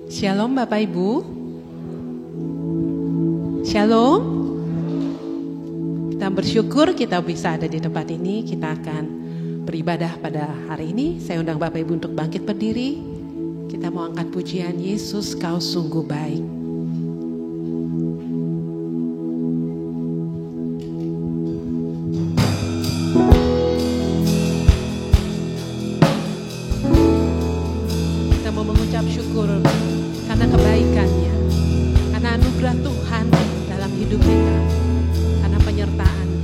Shalom Bapak Ibu. Shalom. Kita bersyukur kita bisa ada di tempat ini. Kita akan beribadah pada hari ini. Saya undang Bapak Ibu untuk bangkit berdiri. Kita mau angkat pujian Yesus, Kau sungguh baik. Kita mau mengucap syukur karena kebaikannya, karena anugerah Tuhan dalam hidup kita, karena penyertaannya.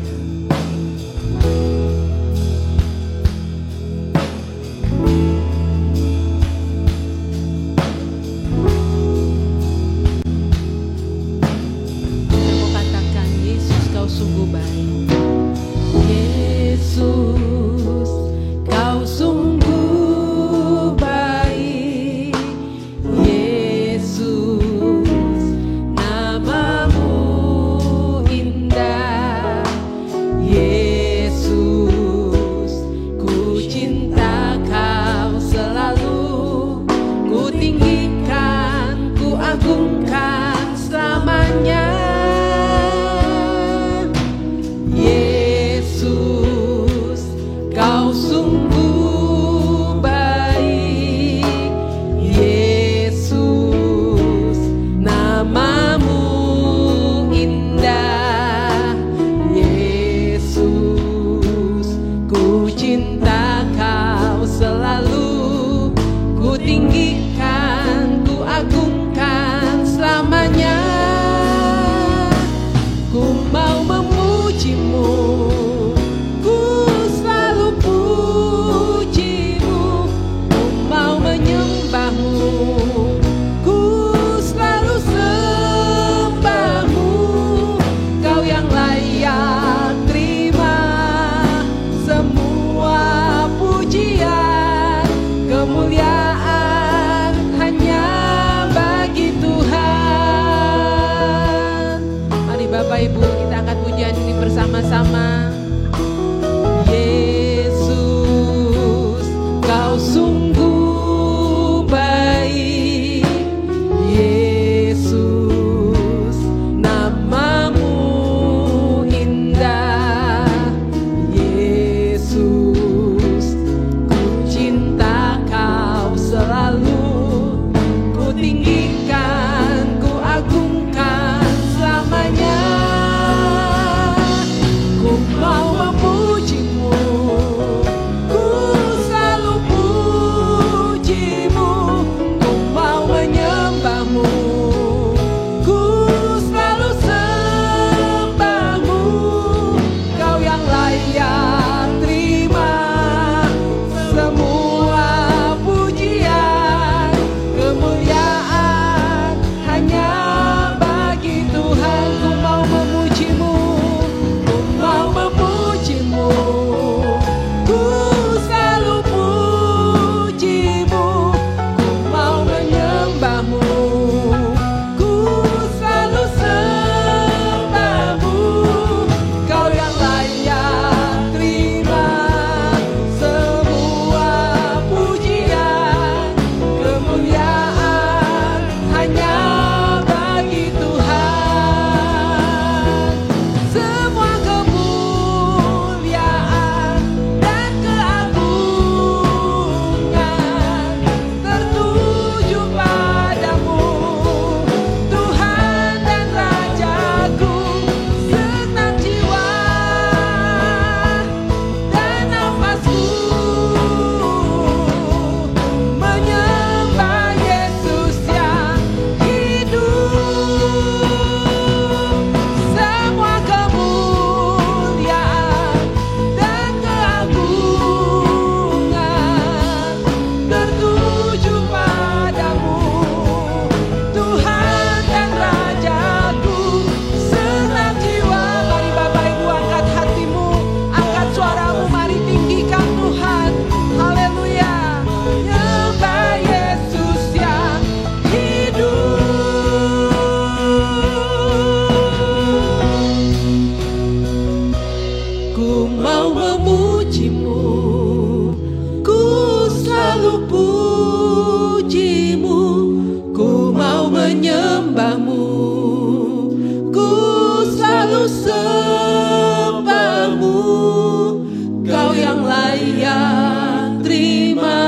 layak terima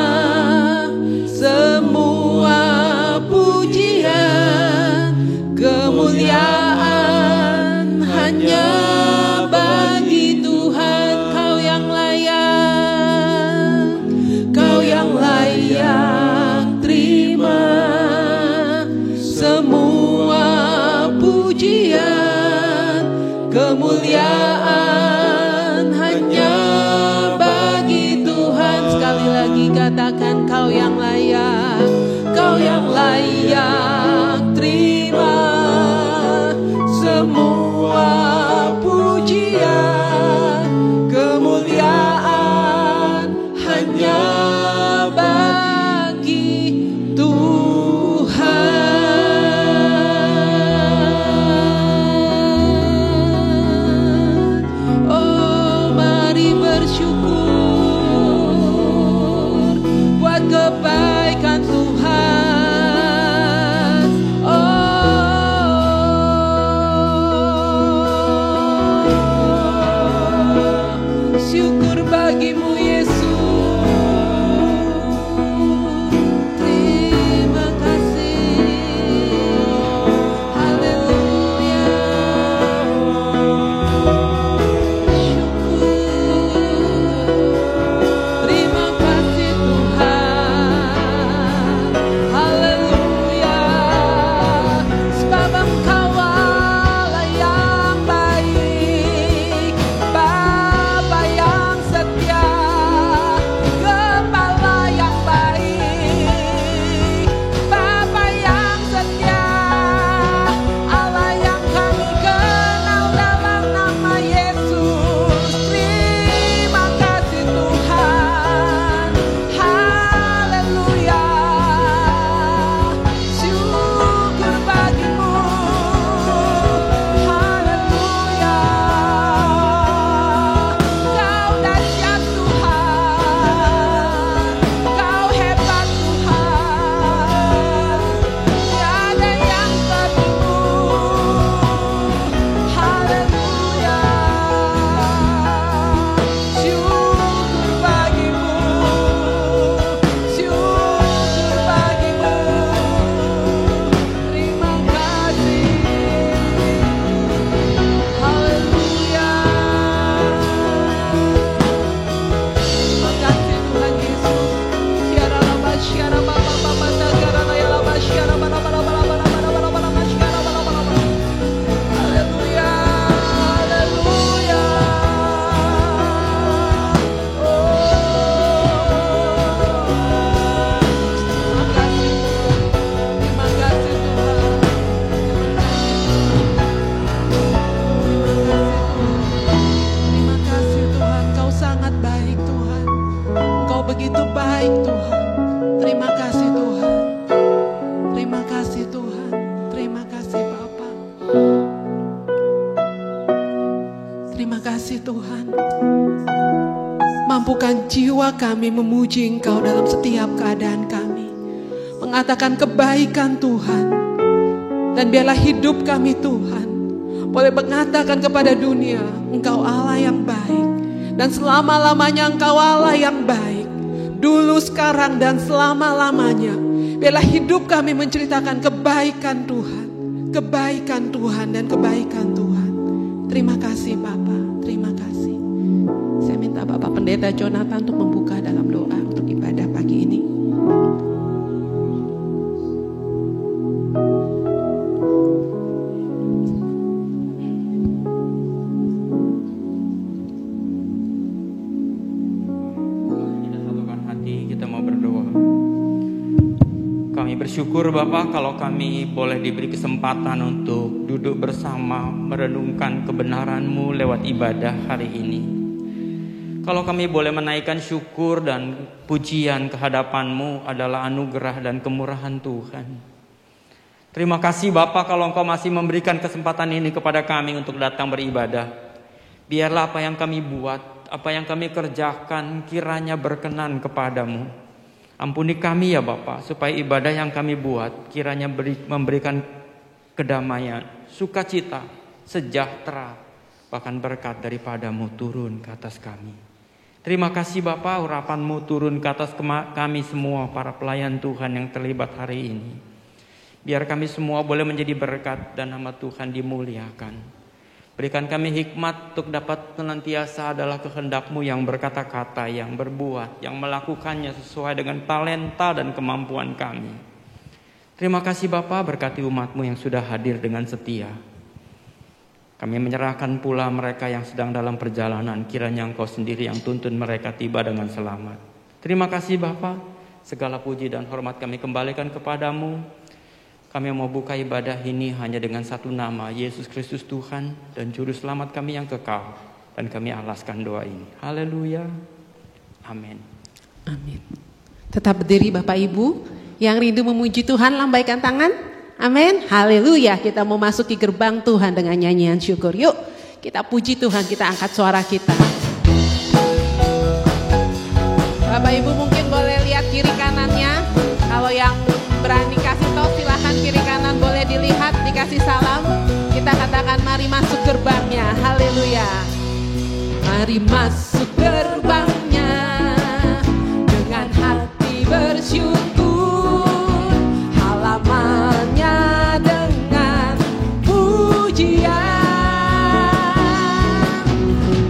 semua pujian, kemuliaan hanya bagi Tuhan. Kau yang layak, Kau yang layak terima semua pujian, kemuliaan hanya bagi Tuhan. Sekali lagi katakan, Kau yang layak, Kau yang layak terima semua pujian, kemuliaan hanya bagi Tuhan. Oh, mari bersyukur buat kebaikan Tuhan. Oh, syukur bagimu Yesus. Terima kasih. Haleluya. Syukur. Terima kasih Tuhan. Haleluya. Sebab Engkau Allah yang baik, Bapa yang setia, Gembala yang baik, Bapa yang setia, Allah yang kami kenal dalam nama Yesus. Terima kasih Tuhan. Haleluya. Syukur bagimu. Haleluya. Kau dahsyat Tuhan, Kau hebat Tuhan, tiada yang seperti-Mu. Haleluya. Syukur bagimu, syukur bagimu. Terima kasih. Haleluya. Terima kasih Tuhan Yesus. Tiara lama syara baba baba negara raya lama syara baba baba baba baba baba lama syara baba baba. Haleluya. Haleluya. Terima kasih. Terima kasih Tuhan. Terima kasih Tuhan. Kau sangat baik Tuhan. Kau begitu baik Tuhan. Terima kasih Tuhan. Terima kasih Tuhan. Terima kasih Bapa. Terima kasih Tuhan. Mampukan jiwa kami memuji Engkau dalam setiap keadaan kami, mengatakan kebaikan Tuhan. Dan biarlah hidup kami Tuhan boleh mengatakan kepada dunia, Engkau Allah yang baik. Dan selama-lamanya Engkau Allah yang baik. Dulu, sekarang, dan selama-lamanya. Biarlah hidup kami menceritakan kebaikan Tuhan. Kebaikan Tuhan dan kebaikan Tuhan. Terima kasih Bapa. Terima kasih. Saya minta Bapak Pendeta Jonathan untuk membuka dalam doa untuk ibadah pagi ini. Kita satukan hati, kita mau berdoa. Kami bersyukur Bapak kalau kami boleh diberi kesempatan untuk duduk bersama merenungkan kebenaran-Mu lewat ibadah hari ini. Kalau kami boleh menaikkan syukur dan pujian kehadapan-Mu adalah anugerah dan kemurahan Tuhan. Terima kasih Bapak kalau Engkau masih memberikan kesempatan ini kepada kami untuk datang beribadah. Biarlah apa yang kami buat, apa yang kami kerjakan kiranya berkenan kepadamu. Ampuni kami ya Bapa, supaya ibadah yang kami buat kiranya memberikan kedamaian, sukacita, sejahtera, bahkan berkat daripadamu turun ke atas kami. Terima kasih Bapa, urapan-Mu turun ke atas kami semua para pelayan Tuhan yang terlibat hari ini. Biar kami semua boleh menjadi berkat dan nama Tuhan dimuliakan. Berikan kami hikmat untuk dapat senantiasa adalah kehendak-Mu yang berkata-kata, yang berbuat, yang melakukannya sesuai dengan talenta dan kemampuan kami. Terima kasih Bapa, berkati umat-Mu yang sudah hadir dengan setia. Kami menyerahkan pula mereka yang sedang dalam perjalanan, kiranya Engkau sendiri yang tuntun mereka tiba dengan selamat. Terima kasih Bapa, segala puji dan hormat kami kembalikan kepadamu. Kami mau buka ibadah ini hanya dengan satu nama, Yesus Kristus Tuhan dan Juru Selamat kami yang kekal. Dan kami alaskan doa ini. Haleluya. Amin. Amin. Tetap berdiri Bapak Ibu, yang rindu memuji Tuhan lambaikan tangan. Amin, haleluya. Kita mau masuki gerbang Tuhan dengan nyanyian syukur. Yuk kita puji Tuhan, kita angkat suara kita. Bapak Ibu mungkin boleh lihat kiri kanannya. Kalau yang berani kasih tahu silahkan kiri kanan boleh dilihat, dikasih salam. Kita katakan mari masuk gerbangnya, haleluya. Mari masuk gerbangnya dengan hati bersyukur. Halamannya dengan pujian,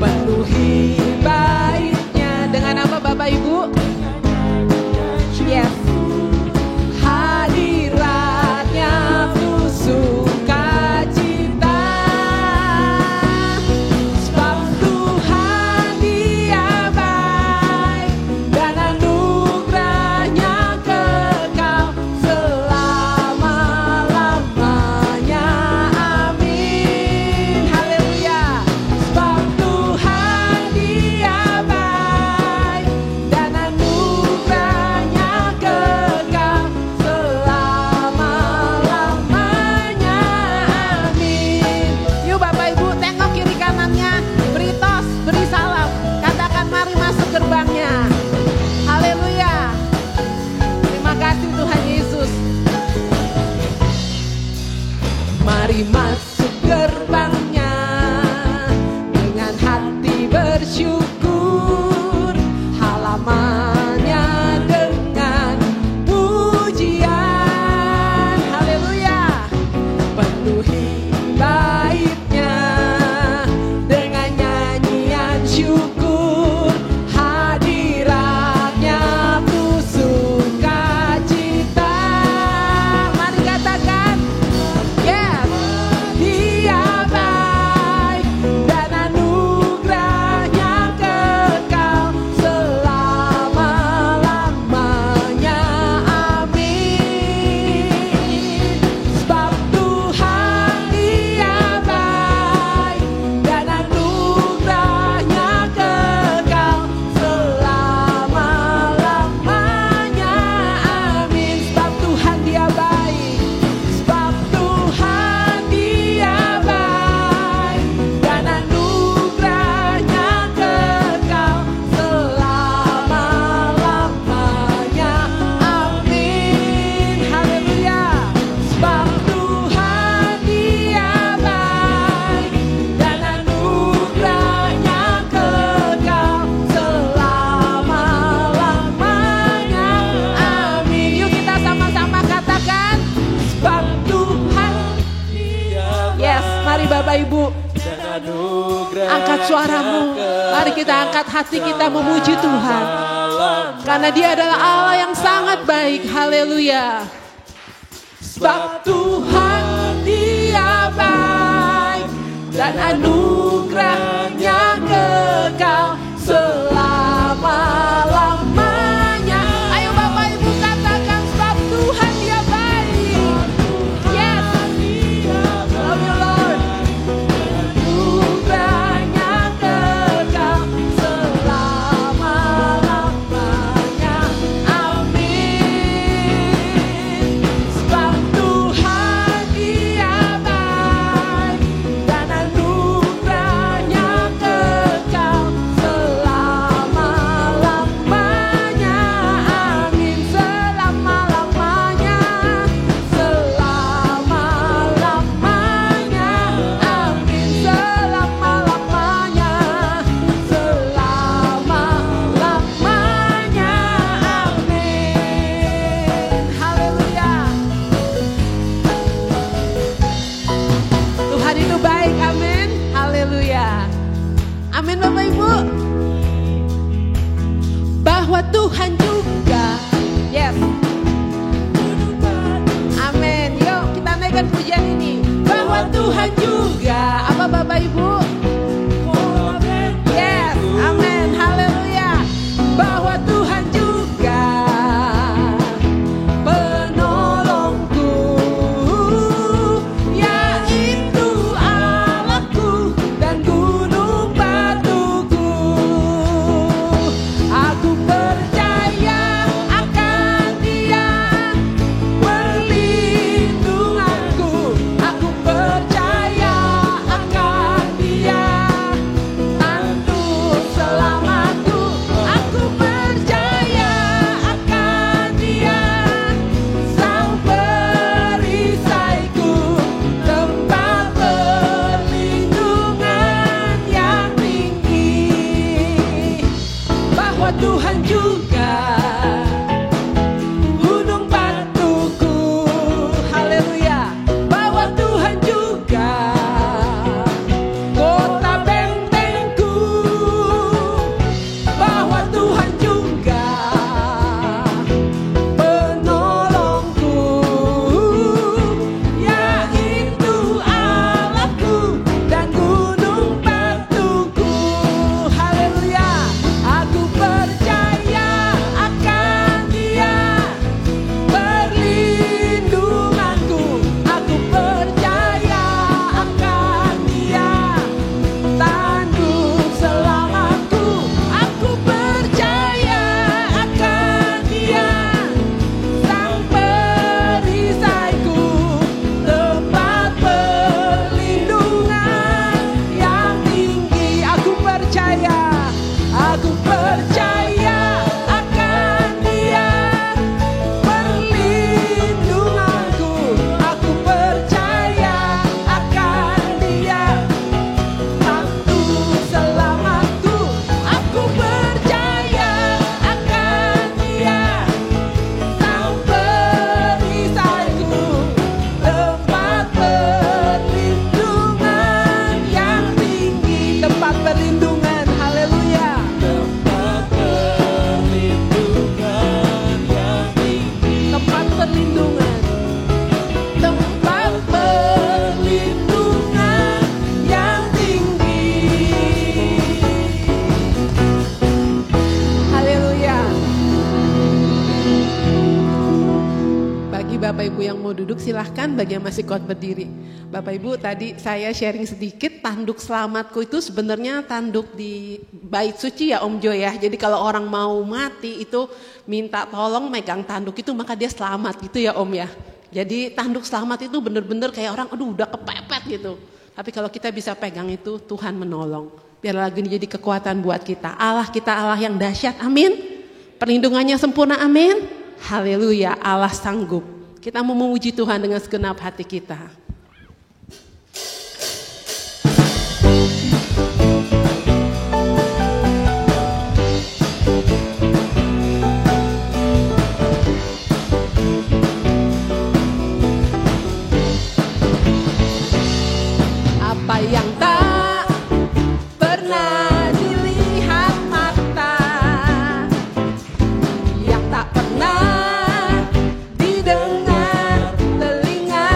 penuhi baitnya dengan apa Bapak Ibu? Yes. Hadiratnya penuh sukacita, sebab Tuhan Dia baik dan anugerahnya kekal selama-lamanya. Amin, haleluya. Sebab Tuhan Dia baik dan anugerahnya kekal selama-lamanya. Amin. Yuk Bapak Ibu tengok kiri kanannya, beri tos, beri salam, katakan mari masuk gerbangnya. Haleluya. Terima kasih Tuhan Yesus. Mari masuk gerbangnya dengan hati bersyukur, halamannya dengan pujian. Haleluya. Penuhi baitnya dengan nyanyian syukur. Hadiratnya penuh sukacita. Mari katakan, yes. Dia baik dan anugerahnya kekal selama-lamanya. Amin. Sebab Tuhan Dia baik dan anugerahnya kekal selama-lamanya. Amin. Sebab Tuhan Dia baik. Sebab Tuhan Dia baik dan anugerahnya kekal selama-lamanya. Amin, haleluya. Sebab Tuhan Dia baik dan anugerahnya kekal selama-lamanya. Amin. Yuk kita sama-sama katakan, sebab Tuhan. Yes, mari Bapak Ibu angkat suaramu. Mari kita angkat hati kita memuji Tuhan, karena Dia adalah Allah yang sangat baik. Haleluya. Sebab Tuhan Dia baik dan anugerahnya kekal selama-lamanya. Ayo Bapak Ibu katakan, sebab Tuhan Dia baik. Yes. Love you Lord. Anugerahnya kekal selama-lamanya. Amin. Sebab Tuhan Dia baik dan anugerahnya bahwa Tuhan juga. Yes. Amin. Yuk kita naikkan pujian ini. Bahwa Tuhan juga. Apa Bapak Ibu? Yes. Amin. Haleluya. Bahwa Tuhan juga penolongku, yaitu Allahku dan gunung batuku. Aku percaya akan Dia, perlindunganku. Aku percaya akan Dia, tanduk selamatku. Aku percaya akan Dia, sang perisaiku, tempat perlindungan yang tinggi. Bahwa Tuhan juga gunung batuku. Haleluya. Bahwa Tuhan juga kota bentengku. Bahwa Tuhan juga penolongku, yaitu Allahku dan gunung batuku. Haleluya. Aku percaya akan Dia, perlindunganku. Aku percaya akan Dia, tanduk selamatku. Aku percaya akan Dia, sang perisaiku, tempat perlindungan yang tinggi. Aku percaya akan Dia, perlindunganku. Aku percaya akan Dia, tanduk selamatku. Aku percaya akan Dia, sang perisaiku, tempat perlindungan yang tinggi. Tempat perlindungan. Haleluya. Tempat perlindungan yang tinggi. Tempat perlindungan. Tempat perlindungan yang tinggi. Haleluya. Bagi Bapak Ibu yang mau duduk silahkan, bagi yang masih kuat berdiri. Bapak Ibu, tadi saya sharing sedikit, tanduk selamatku itu sebenarnya tanduk di bait suci ya Om Jo ya. Jadi kalau orang mau mati itu minta tolong megang tanduk itu maka dia selamat gitu ya Om ya. Jadi tanduk selamat itu benar-benar kayak orang aduh udah kepepet gitu. Tapi kalau kita bisa pegang itu, Tuhan menolong. Biar lagu ini jadi kekuatan buat kita. Allah kita Allah yang dahsyat, amin. Perlindungannya sempurna, amin. Haleluya, Allah sanggup. Kita mau memuji Tuhan dengan segenap hati kita. Apa yang tak pernah dilihat mata, yang tak pernah didengar telinga,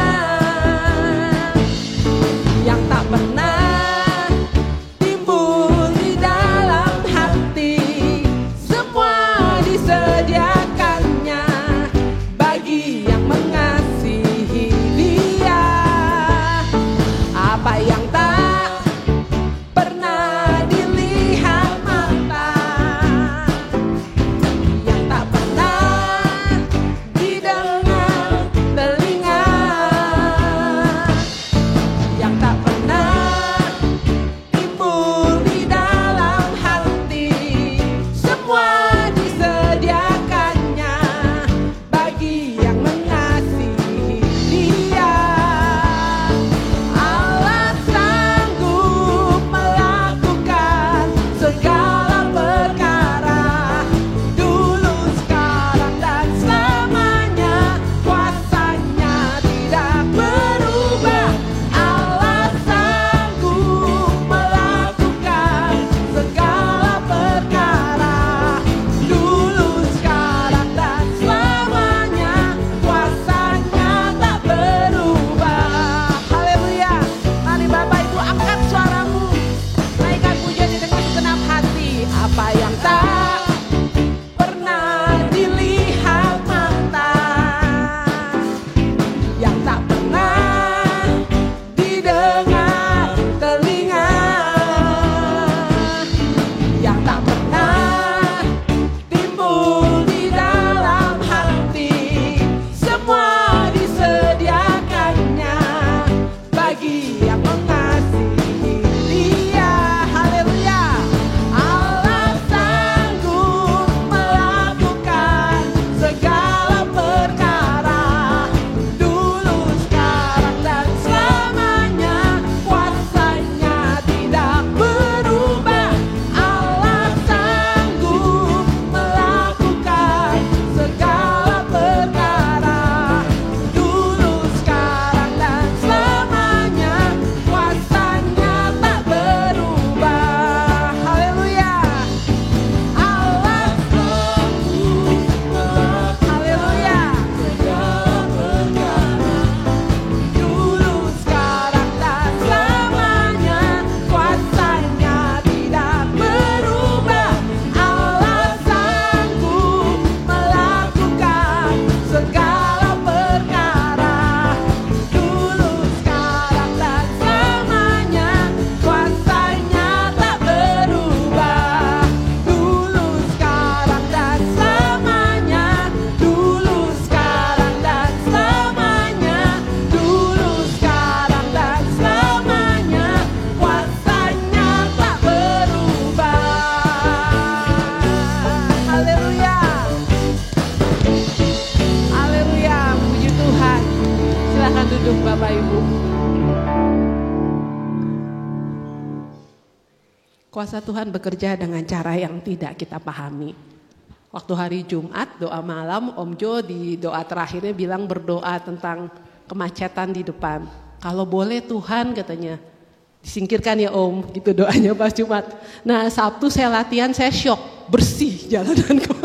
Kuasa Tuhan bekerja dengan cara yang tidak kita pahami. Waktu hari Jumat doa malam, Om Jo di doa terakhirnya bilang berdoa tentang kemacetan di depan. Kalau boleh Tuhan katanya disingkirkan ya Om, gitu doanya pas Jumat. Nah Sabtu saya latihan, saya shock, bersih jalananku.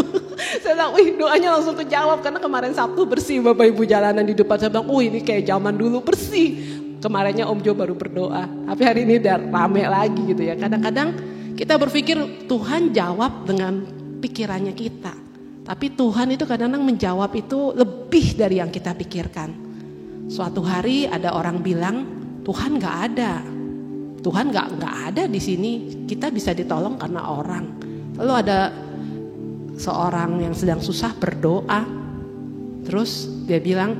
Saya bilang, wih doanya langsung kejawab karena kemarin Sabtu bersih Bapak Ibu jalanan di depan. Saya bilang, wih ini kayak zaman dulu bersih. Kemarinnya Om Jo baru berdoa, tapi hari ini udah rame lagi gitu ya. Kadang-kadang kita berpikir Tuhan jawab dengan pikirannya kita. Tapi Tuhan itu kadang-kadang menjawab itu lebih dari yang kita pikirkan. Suatu hari ada orang bilang, Tuhan gak ada. Tuhan gak ada di sini, kita bisa ditolong karena orang. Lalu ada seorang yang sedang susah berdoa, terus dia bilang,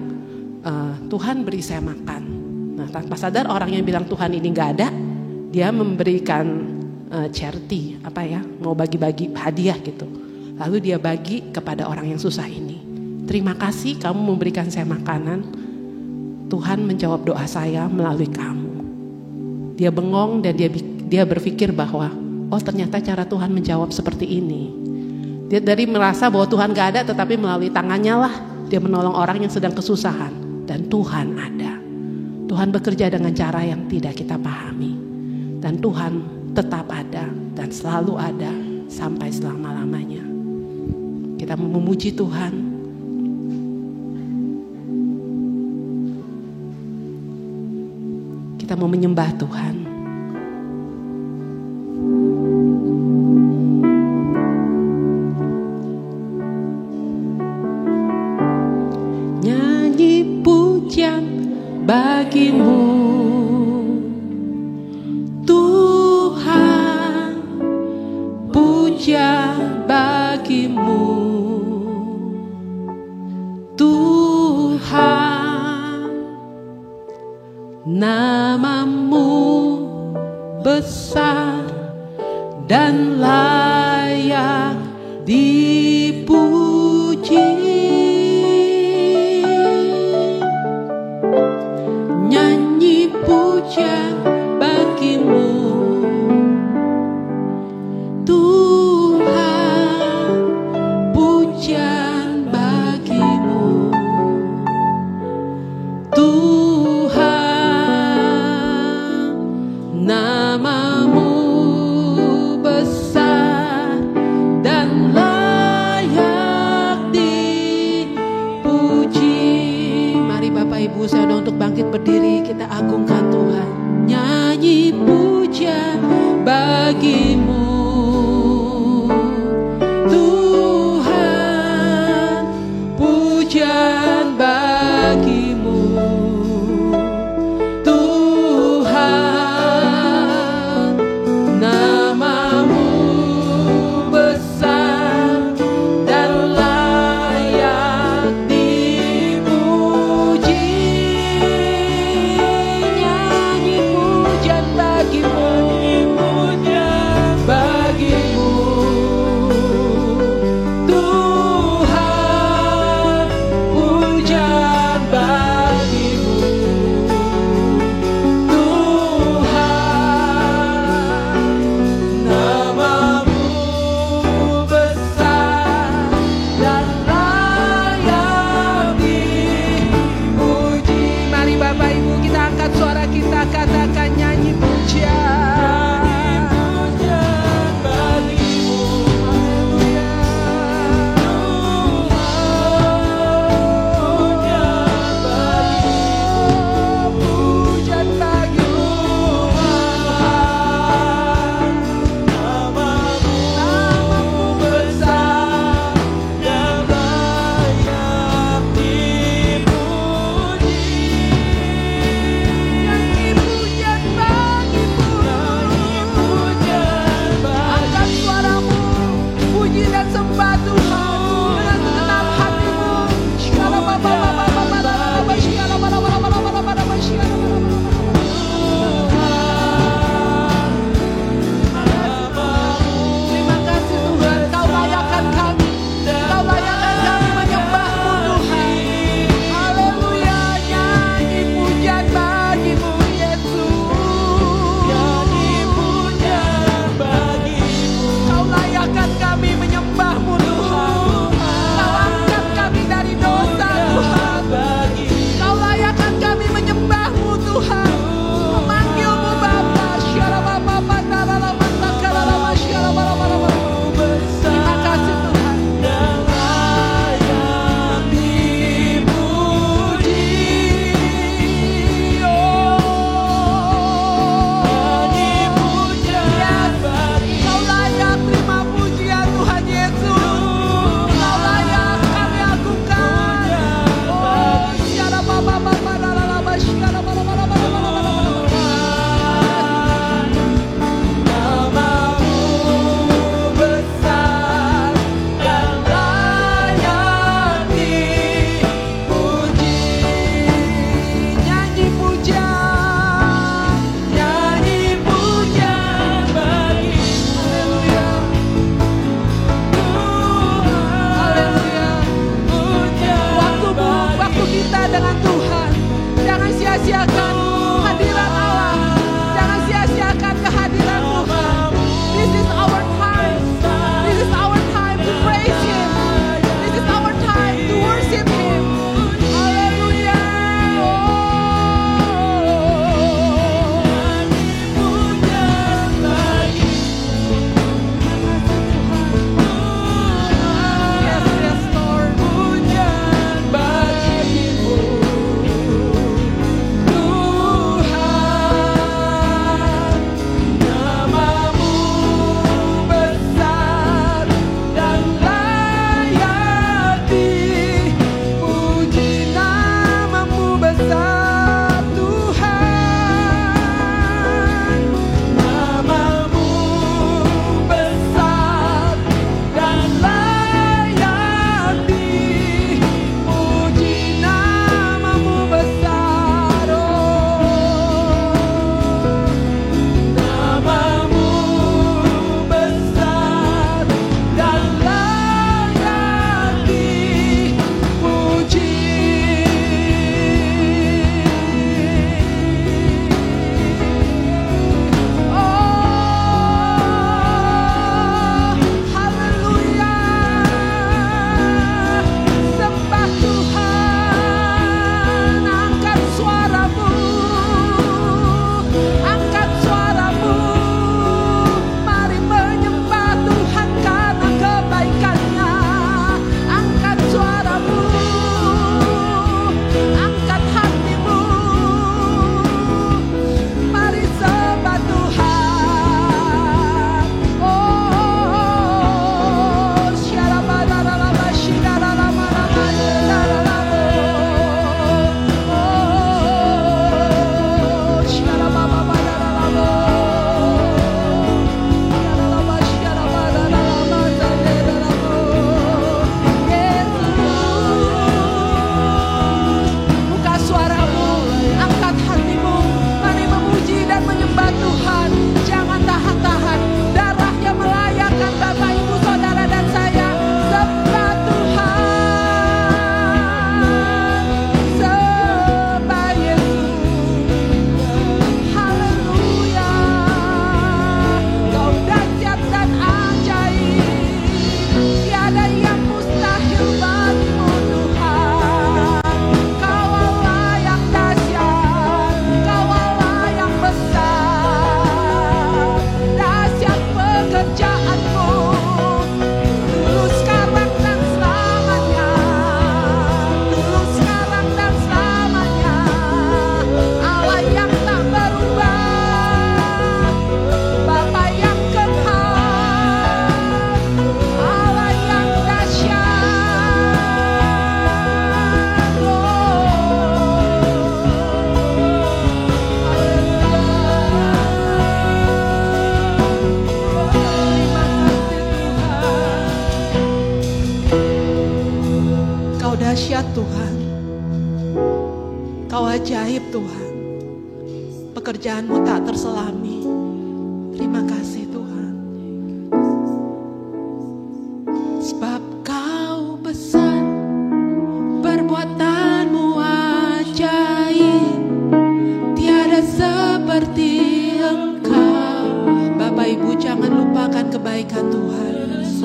Tuhan beri saya makan. Nah tanpa sadar orang yang bilang Tuhan ini gak ada, dia memberikan charity, mau bagi-bagi hadiah gitu. Lalu dia bagi kepada orang yang susah ini. Terima kasih kamu memberikan saya makanan, Tuhan menjawab doa saya melalui kamu. Dia bengong dan dia berpikir bahwa, oh ternyata cara Tuhan menjawab seperti ini. Dia dari merasa bahwa Tuhan gak ada, tetapi melalui tangannya lah dia menolong orang yang sedang kesusahan. Dan Tuhan ada. Tuhan bekerja dengan cara yang tidak kita pahami. Dan Tuhan tetap ada dan selalu ada sampai selama-lamanya. Kita mau memuji Tuhan. Kita mau menyembah Tuhan. Nyanyi pujian bagimu Tuhan, puja bagimu Tuhan, namamu besar dan layak dipuji. Nyanyi puja bagimu Tuhan, pujian bagimu Tuhan, namamu besar dan layak dipuji. Mari Bapak Ibu saudara untuk bangkit berdiri, kita agungkan Tuhan. Nyanyi puja bagimu Tuhan, pujian bagimu Tuhan, namamu besar dan layak dipuji. Nyanyi pujian bagimu Tuhan, pujian bagimu Tuhan, namamu besar dan layak dipuji. Mari Bapak Ibu kita angkat suara kita, katakan nyanyi pujian. dahsyat Tuhan. Kau ajaib Tuhan. Pekerjaanmu tak terselami. Terima kasih Tuhan. Sebab kau besar, perbuatanmu ajaib, tiada seperti Engkau. Bapak Ibu, jangan lupakan kebaikan Tuhan.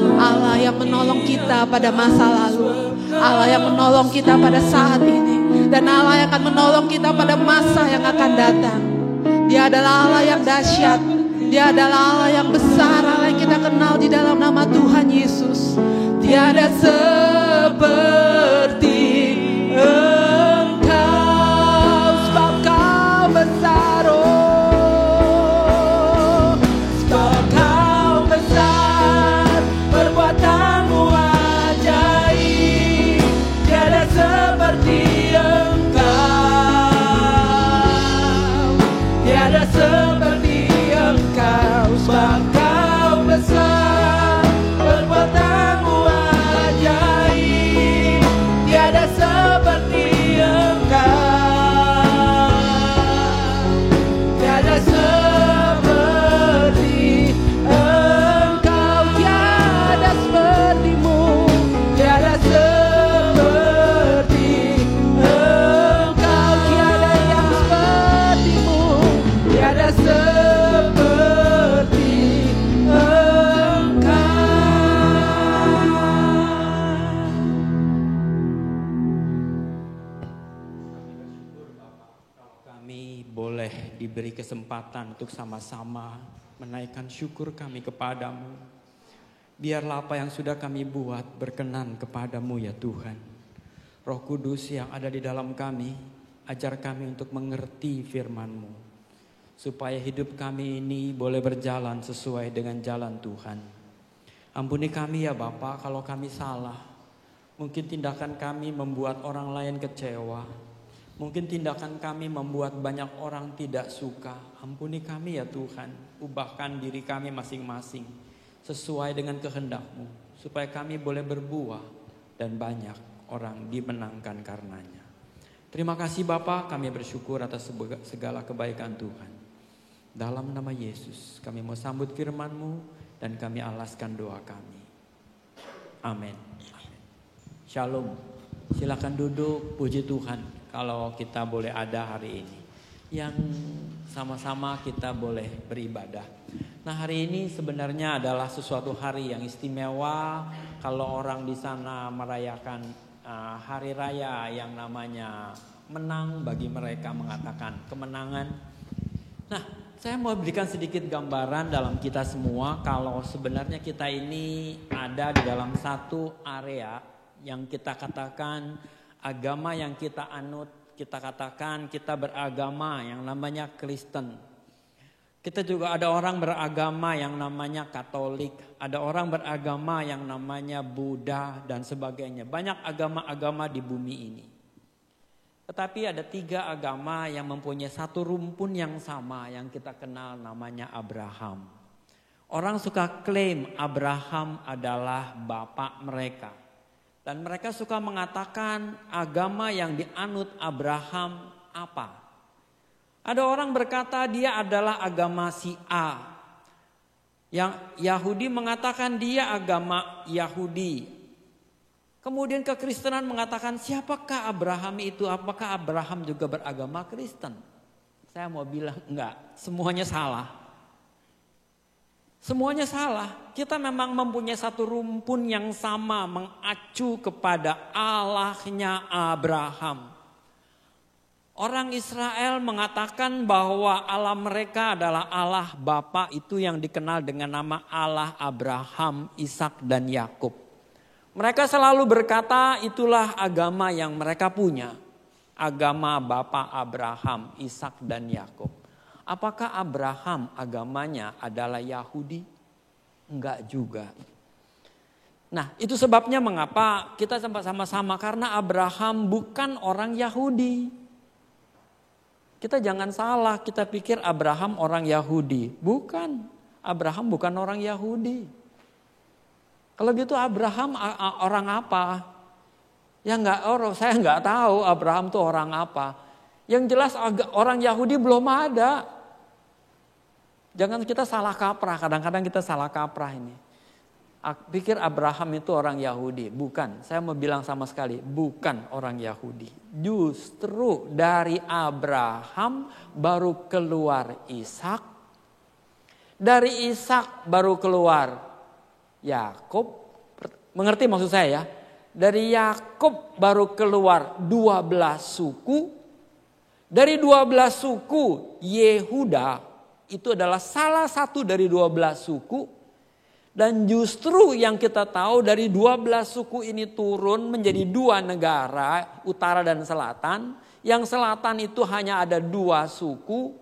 Allah yang menolong kita pada masa lalu, Allah yang menolong kita pada saat ini, dan Allah yang akan menolong kita pada masa yang akan datang. Dia adalah Allah yang dahsyat, Dia adalah Allah yang besar, Allah yang kita kenal di dalam nama Tuhan Yesus. Tiada seperti Engkau, sebab Kau besar, oh, sebab Kau besar, perbuatanmu ajaib, tiada seperti Engkau, tiada seperti Engkau, sebab Kau besar, perbuatanmu ajaib, tiada seperti Engkau, tiada seperti Engkau, tiada sepertimu, tiada seperti Engkau, tiada yang sepertimu, tiada seperti Engkau. Kami boleh diberi kesempatan untuk sama-sama menaikkan syukur kami kepadamu. Biarlah apa yang sudah kami buat berkenan kepadamu ya Tuhan. Roh Kudus yang ada di dalam kami, ajar kami untuk mengerti firman-Mu, supaya hidup kami ini boleh berjalan sesuai dengan jalan Tuhan. Ampuni kami ya Bapa kalau kami salah. Mungkin tindakan kami membuat orang lain kecewa. Mungkin tindakan kami membuat banyak orang tidak suka. Ampuni kami ya Tuhan. Ubahkan diri kami masing-masing sesuai dengan kehendak-Mu, supaya kami boleh berbuah dan banyak orang dimenangkan karenanya. Terima kasih Bapa, kami bersyukur atas segala kebaikan Tuhan. Dalam nama Yesus kami mau sambut firman-Mu dan kami alaskan doa kami. Amin. Shalom. Silakan duduk, puji Tuhan. Kalau kita boleh ada hari ini, yang sama-sama kita boleh beribadah. Nah, hari ini sebenarnya adalah sesuatu hari yang istimewa. Kalau orang di sana merayakan hari raya yang namanya menang, bagi mereka mengatakan kemenangan. Nah, saya mau berikan sedikit gambaran dalam kita semua kalau sebenarnya kita ini ada di dalam satu area yang kita katakan agama yang kita anut, kita katakan kita beragama yang namanya Kristen. Kita juga ada orang beragama yang namanya Katolik, ada orang beragama yang namanya Buddha dan sebagainya. Banyak agama-agama di bumi ini. Tetapi ada 3 agama yang mempunyai satu rumpun yang sama yang kita kenal namanya Abraham. Orang suka klaim Abraham adalah bapak mereka. Dan mereka suka mengatakan agama yang dianut Abraham apa? Ada orang berkata dia adalah agama si A. Yang Yahudi mengatakan dia agama Yahudi. Kemudian kekristenan mengatakan siapakah Abraham itu? Apakah Abraham juga beragama Kristen? Saya mau bilang enggak, semuanya salah. Semuanya salah. Kita memang mempunyai satu rumpun yang sama, mengacu kepada Allahnya Abraham. Orang Israel mengatakan bahwa Allah mereka adalah Allah Bapa, itu yang dikenal dengan nama Allah Abraham, Ishak dan Yakub. Mereka selalu berkata itulah agama yang mereka punya. Agama Bapa Abraham, Ishak dan Yakub. Apakah Abraham agamanya adalah Yahudi? Enggak juga. Nah, itu sebabnya mengapa kita sama-sama, karena Abraham bukan orang Yahudi. Kita jangan salah, kita pikir Abraham orang Yahudi. Bukan, Abraham bukan orang Yahudi. Kalau gitu Abraham orang apa? Ya saya nggak tahu Abraham tuh orang apa. Yang jelas orang Yahudi belum ada. Jangan kita salah kaprah, kadang-kadang kita salah kaprah ini. Pikir Abraham itu orang Yahudi, bukan. Saya mau bilang sama sekali, bukan orang Yahudi. Justru dari Abraham baru keluar Ishak. Dari Ishak baru keluar Yakub. Mengerti maksud saya ya? Dari Yakub baru keluar 12 suku. Dari 12 suku Yehuda itu adalah salah satu dari 12 suku. Dan justru yang kita tahu dari 12 suku ini turun menjadi 2 negara, utara dan selatan. Yang selatan itu hanya ada 2 suku,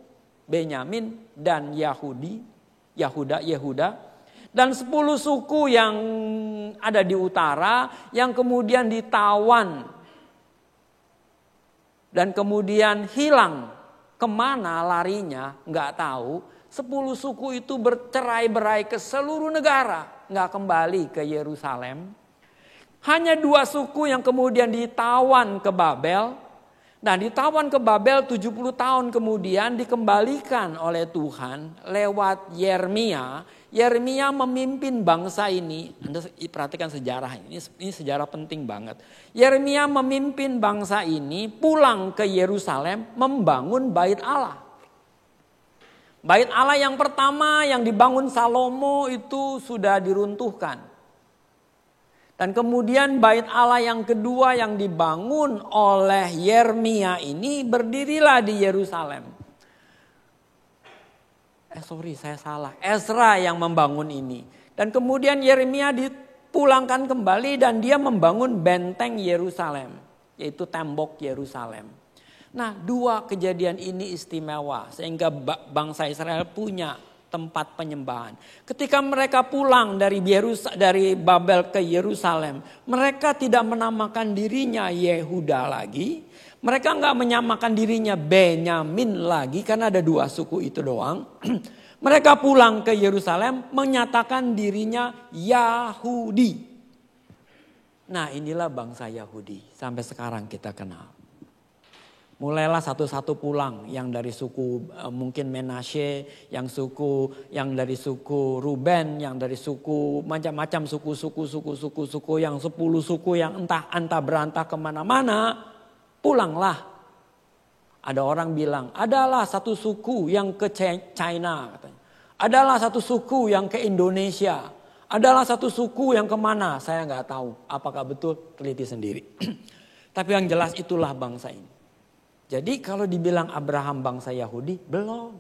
Benyamin dan Yehuda. Dan 10 suku yang ada di utara yang kemudian ditawan dan kemudian hilang. Kemana larinya nggak tahu. 10 suku itu bercerai-berai ke seluruh negara, nggak kembali ke Yerusalem. Hanya 2 suku yang kemudian ditawan ke Babel. Nah, ditawan ke Babel 70 tahun kemudian dikembalikan oleh Tuhan lewat Yeremia. Yeremia memimpin bangsa ini. Anda perhatikan sejarah ini sejarah penting banget. Yeremia memimpin bangsa ini pulang ke Yerusalem membangun bait Allah. Bait Allah yang pertama yang dibangun Salomo itu sudah diruntuhkan. Dan kemudian bait Allah yang kedua yang dibangun oleh Yeremia ini berdirilah di Yerusalem. Saya salah. Ezra yang membangun ini. Dan kemudian Yeremia dipulangkan kembali dan dia membangun benteng Yerusalem. Yaitu tembok Yerusalem. Nah, 2 kejadian ini istimewa. Sehingga bangsa Israel punya tempat penyembahan. Ketika mereka pulang dari Babel ke Yerusalem. Mereka tidak menamakan dirinya Yehuda lagi. Mereka nggak menyamakan dirinya Benyamin lagi karena ada 2 suku itu doang. Mereka pulang ke Yerusalem menyatakan dirinya Yahudi. Nah, inilah bangsa Yahudi sampai sekarang kita kenal. Mulailah satu-satu pulang, yang dari suku mungkin Menashe, yang dari suku Ruben, yang dari suku macam-macam suku, yang 10 suku yang entah berantah kemana-mana. Pulanglah. Ada orang bilang, adalah satu suku yang ke China katanya. Adalah satu suku yang ke Indonesia. Adalah satu suku yang kemana, saya nggak tahu. Apakah betul, teliti sendiri. Tapi yang jelas itulah bangsa ini. Jadi kalau dibilang Abraham bangsa Yahudi, belum.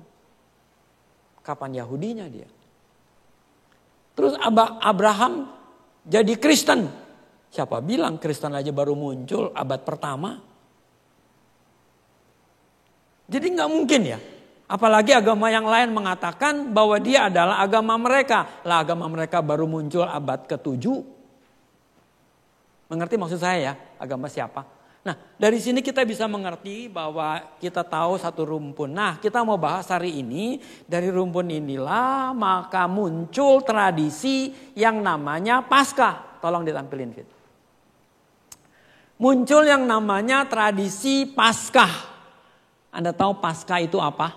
Kapan Yahudinya dia? Terus Abraham jadi Kristen. Siapa bilang Kristen aja baru muncul abad pertama? Jadi nggak mungkin ya. Apalagi agama yang lain mengatakan bahwa dia adalah agama mereka. Lah agama mereka baru muncul abad ke-7. Mengerti maksud saya ya? Agama siapa? Nah, dari sini kita bisa mengerti bahwa kita tahu satu rumpun. Nah, kita mau bahas hari ini, dari rumpun inilah maka muncul tradisi yang namanya Paskah. Tolong ditampilin, Fit. Muncul yang namanya tradisi Paskah. Anda tahu Paskah itu apa?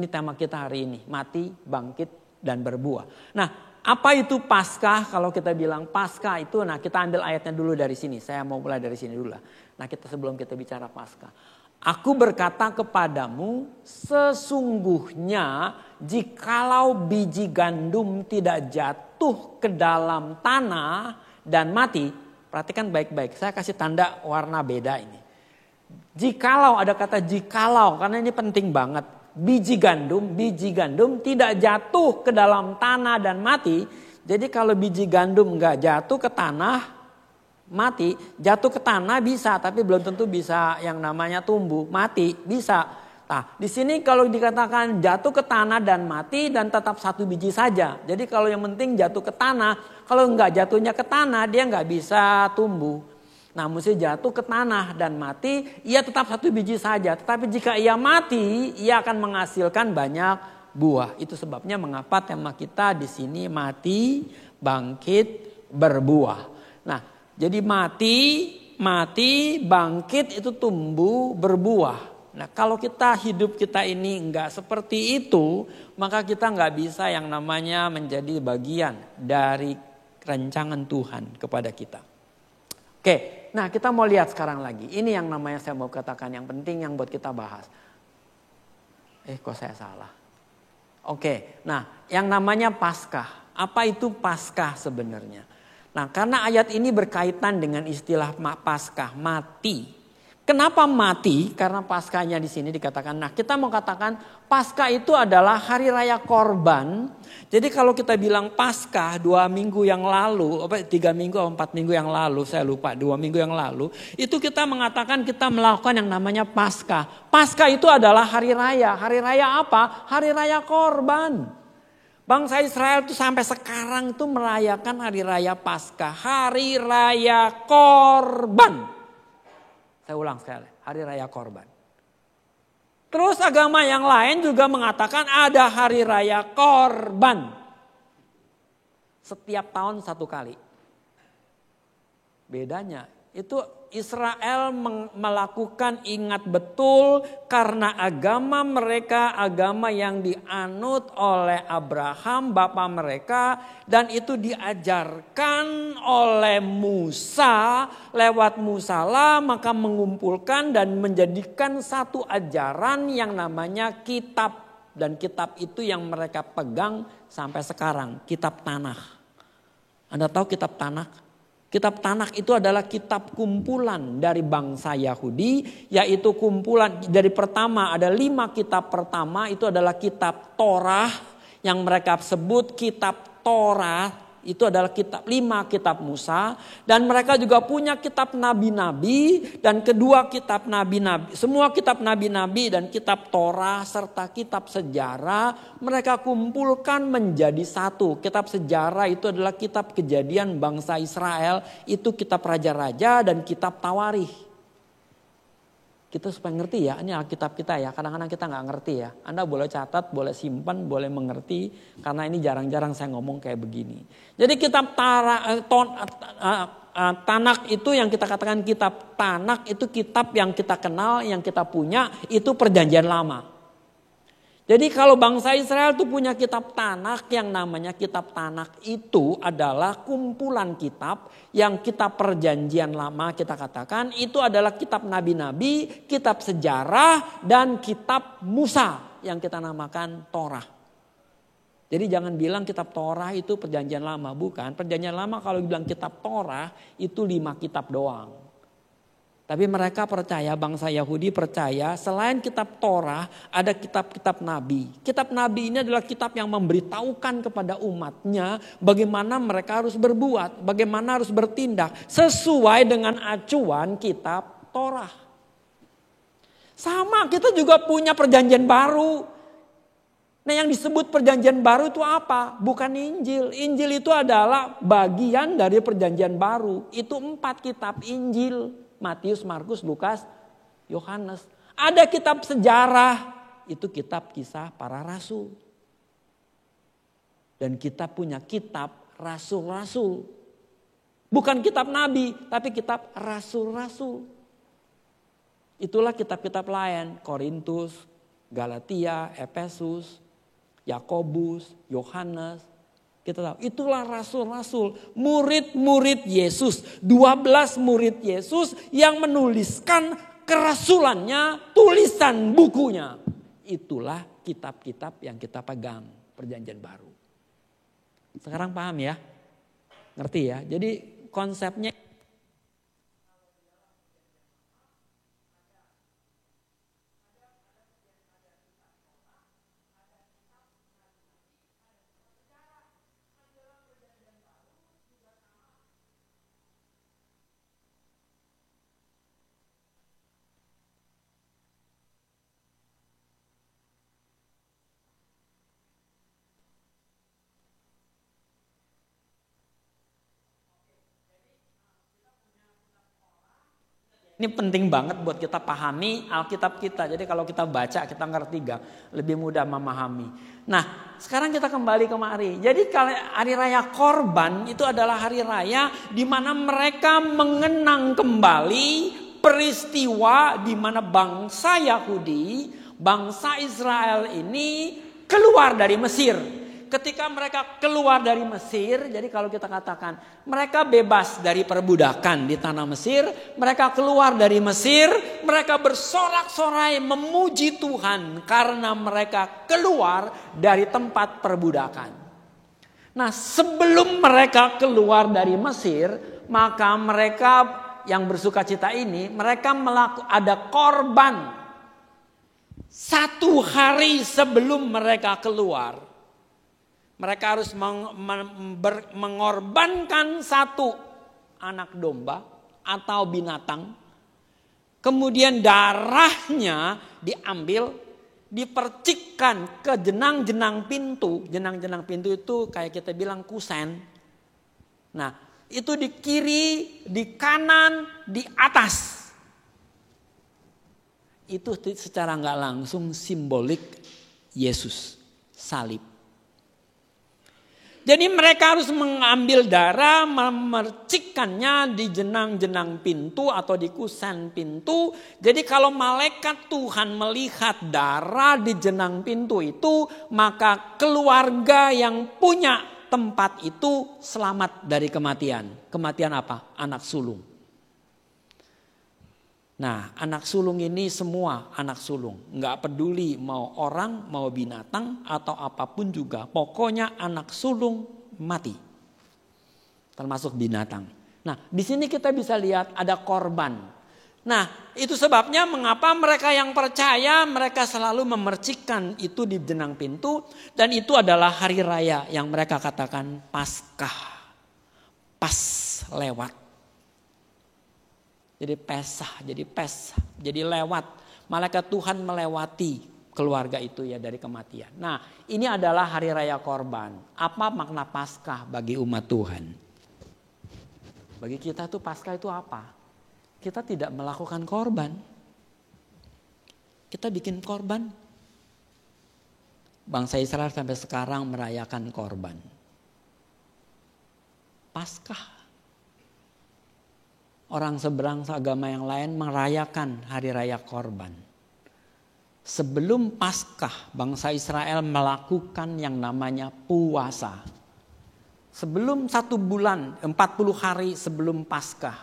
Ini tema kita hari ini, mati, bangkit, dan berbuah. Nah, apa itu Paskah? Kalau kita bilang Paskah itu, nah kita ambil ayatnya dulu dari sini. Saya mau mulai dari sini dulu lah. Nah, sebelum kita bicara Paskah. Aku berkata kepadamu, sesungguhnya jikalau biji gandum tidak jatuh ke dalam tanah dan mati. Perhatikan baik-baik, saya kasih tanda warna beda ini. Jikalau, ada kata jikalau, karena ini penting banget. Biji gandum tidak jatuh ke dalam tanah dan mati. Jadi kalau biji gandum nggak jatuh ke tanah, mati. Jatuh ke tanah bisa, tapi belum tentu bisa yang namanya tumbuh. Mati bisa. Nah, di sini kalau dikatakan jatuh ke tanah dan mati dan tetap 1 biji saja. Jadi kalau yang penting jatuh ke tanah, kalau nggak jatuhnya ke tanah dia nggak bisa tumbuh. Nah, mesti jatuh ke tanah dan mati, ia tetap 1 biji saja. Tetapi jika ia mati, ia akan menghasilkan banyak buah. Itu sebabnya mengapa tema kita di sini mati, bangkit, berbuah. Nah, Jadi mati, bangkit itu tumbuh berbuah. Nah kalau hidup kita ini enggak seperti itu, maka kita enggak bisa yang namanya menjadi bagian dari rancangan Tuhan kepada kita. Oke, nah kita mau lihat sekarang lagi. Ini yang namanya saya mau katakan yang penting yang buat kita bahas. Kok saya salah? Oke, nah yang namanya Paskah. Apa itu Paskah sebenarnya? Nah karena ayat ini berkaitan dengan istilah Paskah, mati. Kenapa mati? Karena Paskahnya di sini dikatakan. Nah kita mau katakan Paskah itu adalah hari raya korban. Jadi kalau kita bilang Paskah 2 minggu yang lalu, 3 minggu atau 4 minggu yang lalu, saya lupa 2 minggu yang lalu. Itu kita mengatakan kita melakukan yang namanya Paskah. Paskah itu adalah hari raya. Hari raya apa? Hari raya korban. Bangsa Israel itu sampai sekarang itu merayakan hari raya Paskah. Hari raya korban. Saya ulang sekali, hari raya korban. Terus agama yang lain juga mengatakan ada hari raya korban. Setiap tahun 1 kali. Bedanya itu Israel melakukan ingat betul karena agama mereka agama yang dianut oleh Abraham bapa mereka dan itu diajarkan oleh Musa lewat Musa lah maka mengumpulkan dan menjadikan satu ajaran yang namanya kitab dan kitab itu yang mereka pegang sampai sekarang kitab Tanakh. Anda tahu kitab Tanakh? Kitab Tanakh itu adalah kitab kumpulan dari bangsa Yahudi. Yaitu kumpulan dari pertama ada 5 kitab pertama itu adalah kitab Torah. Yang mereka sebut kitab Torah. Itu adalah 5 kitab Musa. Dan mereka juga punya kitab nabi-nabi. Dan kedua kitab nabi-nabi. Semua kitab nabi-nabi dan kitab Torah serta kitab sejarah. Mereka kumpulkan menjadi satu. Kitab sejarah itu adalah kitab kejadian bangsa Israel. Itu kitab raja-raja dan kitab Tawarikh. Kita supaya ngerti ya, ini Alkitab kita ya. Kadang-kadang kita nggak ngerti ya. Anda boleh catat, boleh simpan, boleh mengerti. Karena ini jarang-jarang saya ngomong kayak begini. Jadi kitab Tanakh itu yang kita katakan kitab Tanakh itu kitab yang kita kenal, yang kita punya itu perjanjian lama. Jadi kalau bangsa Israel itu punya kitab Tanakh yang namanya kitab Tanakh itu adalah kumpulan kitab yang kitab perjanjian lama kita katakan itu adalah kitab nabi-nabi, kitab sejarah dan kitab Musa yang kita namakan Torah. Jadi jangan bilang kitab Torah itu perjanjian lama, bukan. Perjanjian lama kalau bilang kitab Torah itu 5 kitab doang. Tapi mereka percaya, bangsa Yahudi percaya selain kitab Torah ada kitab-kitab nabi. Kitab nabi ini adalah kitab yang memberitahukan kepada umatnya bagaimana mereka harus berbuat, bagaimana harus bertindak sesuai dengan acuan kitab Torah. Sama kita juga punya perjanjian baru. Nah yang disebut perjanjian baru itu apa? Bukan Injil. Injil itu adalah bagian dari perjanjian baru. Itu 4 kitab Injil. Matius, Markus, Lukas, Yohanes. Ada kitab sejarah. Itu kitab kisah para rasul. Dan kita punya kitab rasul-rasul. Bukan kitab nabi, tapi kitab rasul-rasul. Itulah kitab-kitab lain. Korintus, Galatia, Efesus, Yakobus, Yohanes. Kita tahu itulah rasul-rasul, murid-murid Yesus. 12 murid Yesus yang menuliskan kerasulannya, tulisan bukunya. Itulah kitab-kitab yang kita pegang, perjanjian baru. Sekarang paham ya? Ngerti ya? Jadi konsepnya Ini penting banget buat kita pahami Alkitab kita. Jadi kalau kita baca, kita ngerti lebih mudah memahami. Nah, sekarang kita kembali kemari. Jadi hari raya Korban itu adalah hari raya di mana mereka mengenang kembali peristiwa di mana bangsa Yahudi, bangsa Israel ini keluar dari Mesir. Ketika mereka keluar dari Mesir, jadi kalau kita katakan mereka bebas dari perbudakan di tanah Mesir, mereka keluar dari Mesir, mereka bersorak-sorai memuji Tuhan karena mereka keluar dari tempat perbudakan. Nah, sebelum mereka keluar dari Mesir, maka mereka yang bersukacita ini, mereka ada korban. 1 hari sebelum mereka keluar, mereka harus mengorbankan 1 anak domba atau binatang. Kemudian darahnya diambil, dipercikkan ke jenang-jenang pintu. Jenang-jenang pintu itu kayak kita bilang kusen. Nah, itu di kiri, di kanan, di atas. Itu secara nggak langsung simbolik Yesus, salib. Jadi mereka harus mengambil darah, memercikkannya di jenang-jenang pintu atau di kusen pintu. Jadi kalau malaikat Tuhan melihat darah di jenang pintu itu, maka keluarga yang punya tempat itu selamat dari kematian. Kematian apa? Anak sulung. Nah, anak sulung ini semua anak sulung. Nggak peduli mau orang, mau binatang, atau apapun juga. Pokoknya anak sulung mati. Termasuk binatang. Nah, di sini kita bisa lihat ada korban. Nah, itu sebabnya mengapa mereka yang percaya, mereka selalu memercikkan itu di jenang pintu. Dan itu adalah hari raya yang mereka katakan Paskah. Pas lewat. Jadi jadi lewat. Malaikat Tuhan melewati keluarga itu ya dari kematian. Nah, ini adalah hari raya korban. Apa makna Paskah bagi umat Tuhan? Bagi kita tuh Paskah itu apa? Kita tidak melakukan korban. Kita bikin korban. Bangsa Israel sampai sekarang merayakan korban. Paskah. Orang seberang agama yang lain merayakan hari raya korban. Sebelum Paskah, bangsa Israel melakukan yang namanya puasa. Sebelum 1 bulan, 40 hari sebelum Paskah,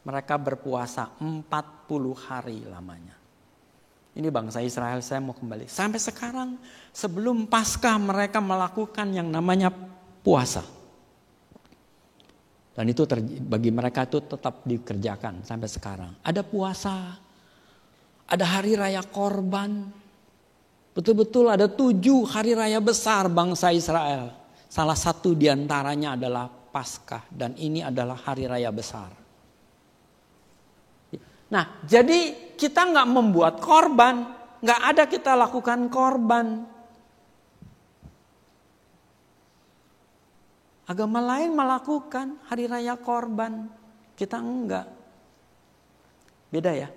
mereka berpuasa 40 hari lamanya. Ini bangsa Israel, saya mau kembali. Sampai sekarang sebelum Paskah mereka melakukan yang namanya puasa. Dan itu bagi mereka itu tetap dikerjakan sampai sekarang. Ada puasa, ada hari raya korban. Betul-betul ada 7 hari raya besar bangsa Israel. Salah satu diantaranya adalah Paskah. Dan ini adalah hari raya besar. Nah, jadi kita nggak membuat korban. Nggak ada kita lakukan korban. Agama lain melakukan hari raya korban. Kita enggak. Beda ya.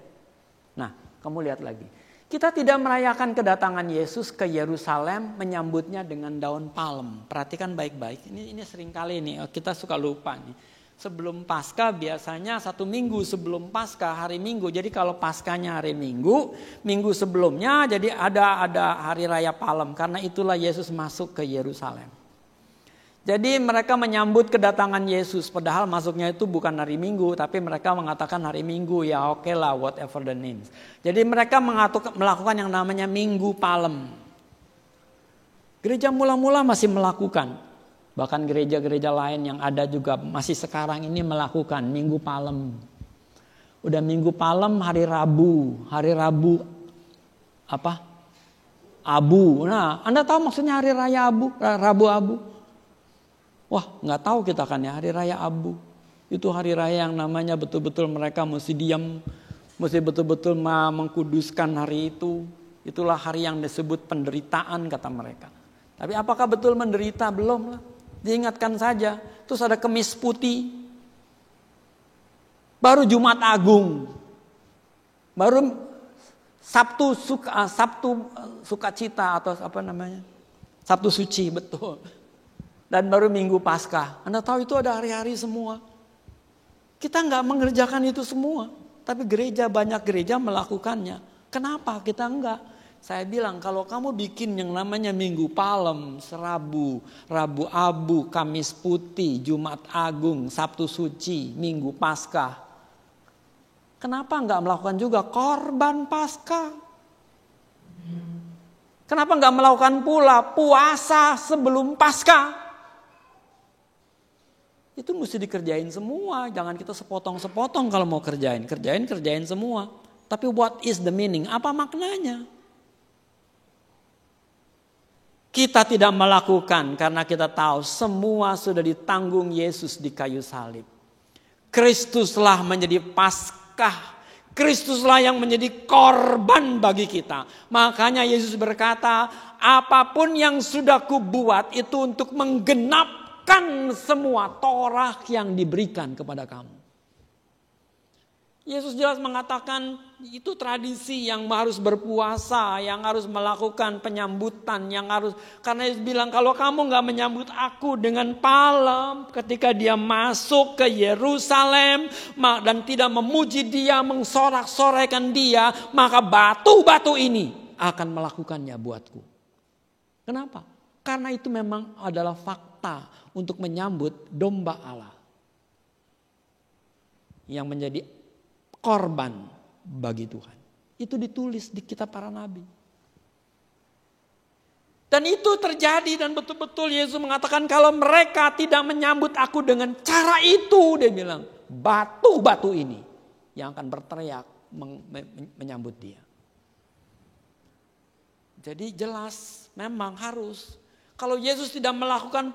Nah, kamu lihat lagi. Kita tidak merayakan kedatangan Yesus ke Yerusalem menyambutnya dengan daun palem. Perhatikan baik-baik. Ini seringkali nih kita suka lupa nih. Sebelum Paskah biasanya 1 minggu sebelum Paskah hari Minggu. Jadi kalau Paskahnya hari Minggu, minggu sebelumnya jadi ada hari raya palem. Karena itulah Yesus masuk ke Yerusalem. Jadi mereka menyambut kedatangan Yesus. Padahal masuknya itu bukan hari Minggu. Tapi mereka mengatakan hari Minggu. Ya oke lah, whatever the names. Jadi mereka melakukan yang namanya Minggu Palem. Gereja mula-mula masih melakukan. Bahkan gereja-gereja lain yang ada juga masih sekarang ini melakukan Minggu Palem. Udah Minggu Palem hari Rabu. Hari Rabu apa? Abu. Nah, Anda tahu maksudnya hari raya Abu? Rabu Abu. Wah, nggak tahu kita kan ya hari raya Abu. Itu hari raya yang namanya betul-betul mereka mesti diam, mesti betul-betul mengkuduskan hari itu. Itulah hari yang disebut penderitaan kata mereka. Tapi apakah betul menderita? Belum lah. Diingatkan saja. Terus ada Kemis Putih. Baru Jumat Agung. Baru Sabtu sukacita atau apa namanya? Sabtu suci, betul. Dan baru Minggu Paskah. Anda tahu itu ada hari-hari semua. Kita nggak mengerjakan itu semua. Tapi banyak gereja melakukannya. Kenapa kita enggak? Saya bilang kalau kamu bikin yang namanya Minggu Palem, Rabu Abu, Kamis Putih, Jumat Agung, Sabtu Suci, Minggu Paskah. Kenapa enggak melakukan juga korban Paskah? Kenapa enggak melakukan pula puasa sebelum Paskah? Itu mesti dikerjain semua. Jangan kita sepotong-sepotong kalau mau kerjain. Kerjain semua. Tapi what is the meaning? Apa maknanya? Kita tidak melakukan karena kita tahu semua sudah ditanggung Yesus di kayu salib. Kristuslah menjadi Paskah. Kristuslah yang menjadi korban bagi kita. Makanya Yesus berkata, apapun yang sudah kubuat itu untuk menggenapkan semua Torah yang diberikan kepada kamu. Yesus jelas mengatakan itu tradisi yang harus berpuasa, yang harus melakukan penyambutan, karena Yesus bilang kalau kamu gak menyambut aku dengan palem ketika dia masuk ke Yerusalem dan tidak memuji dia, mengsorak-sorekan dia, maka batu-batu ini akan melakukannya buatku. Kenapa? Karena itu memang adalah fakta untuk menyambut domba Allah yang menjadi korban bagi Tuhan. Itu ditulis di kitab para nabi. Dan itu terjadi dan betul-betul Yesus mengatakan kalau mereka tidak menyambut aku dengan cara itu, dia bilang batu-batu ini yang akan berteriak menyambut dia. Jadi jelas memang harus. Kalau Yesus tidak melakukan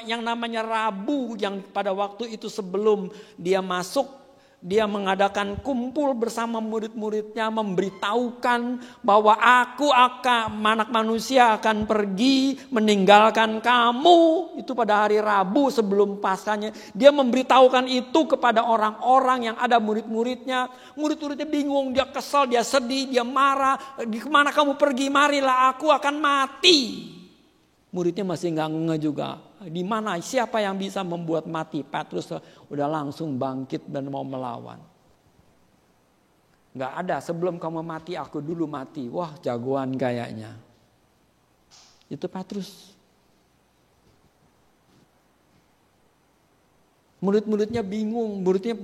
yang namanya Rabu yang pada waktu itu sebelum dia masuk, dia mengadakan kumpul bersama murid-muridnya, memberitahukan bahwa anak manusia akan pergi meninggalkan kamu. Itu pada hari Rabu sebelum Paskahnya. Dia memberitahukan itu kepada orang-orang yang ada murid-muridnya. Murid-muridnya bingung, dia kesal, dia sedih, dia marah. Di kemana kamu pergi? Marilah, aku akan mati. Muridnya masih nggak nge juga. Di mana siapa yang bisa membuat mati? Petrus udah langsung bangkit dan mau melawan. Nggak ada, sebelum kamu mati aku dulu mati. Wah, jagoan kayaknya. Itu Petrus. Murid-muridnya bingung, muridnya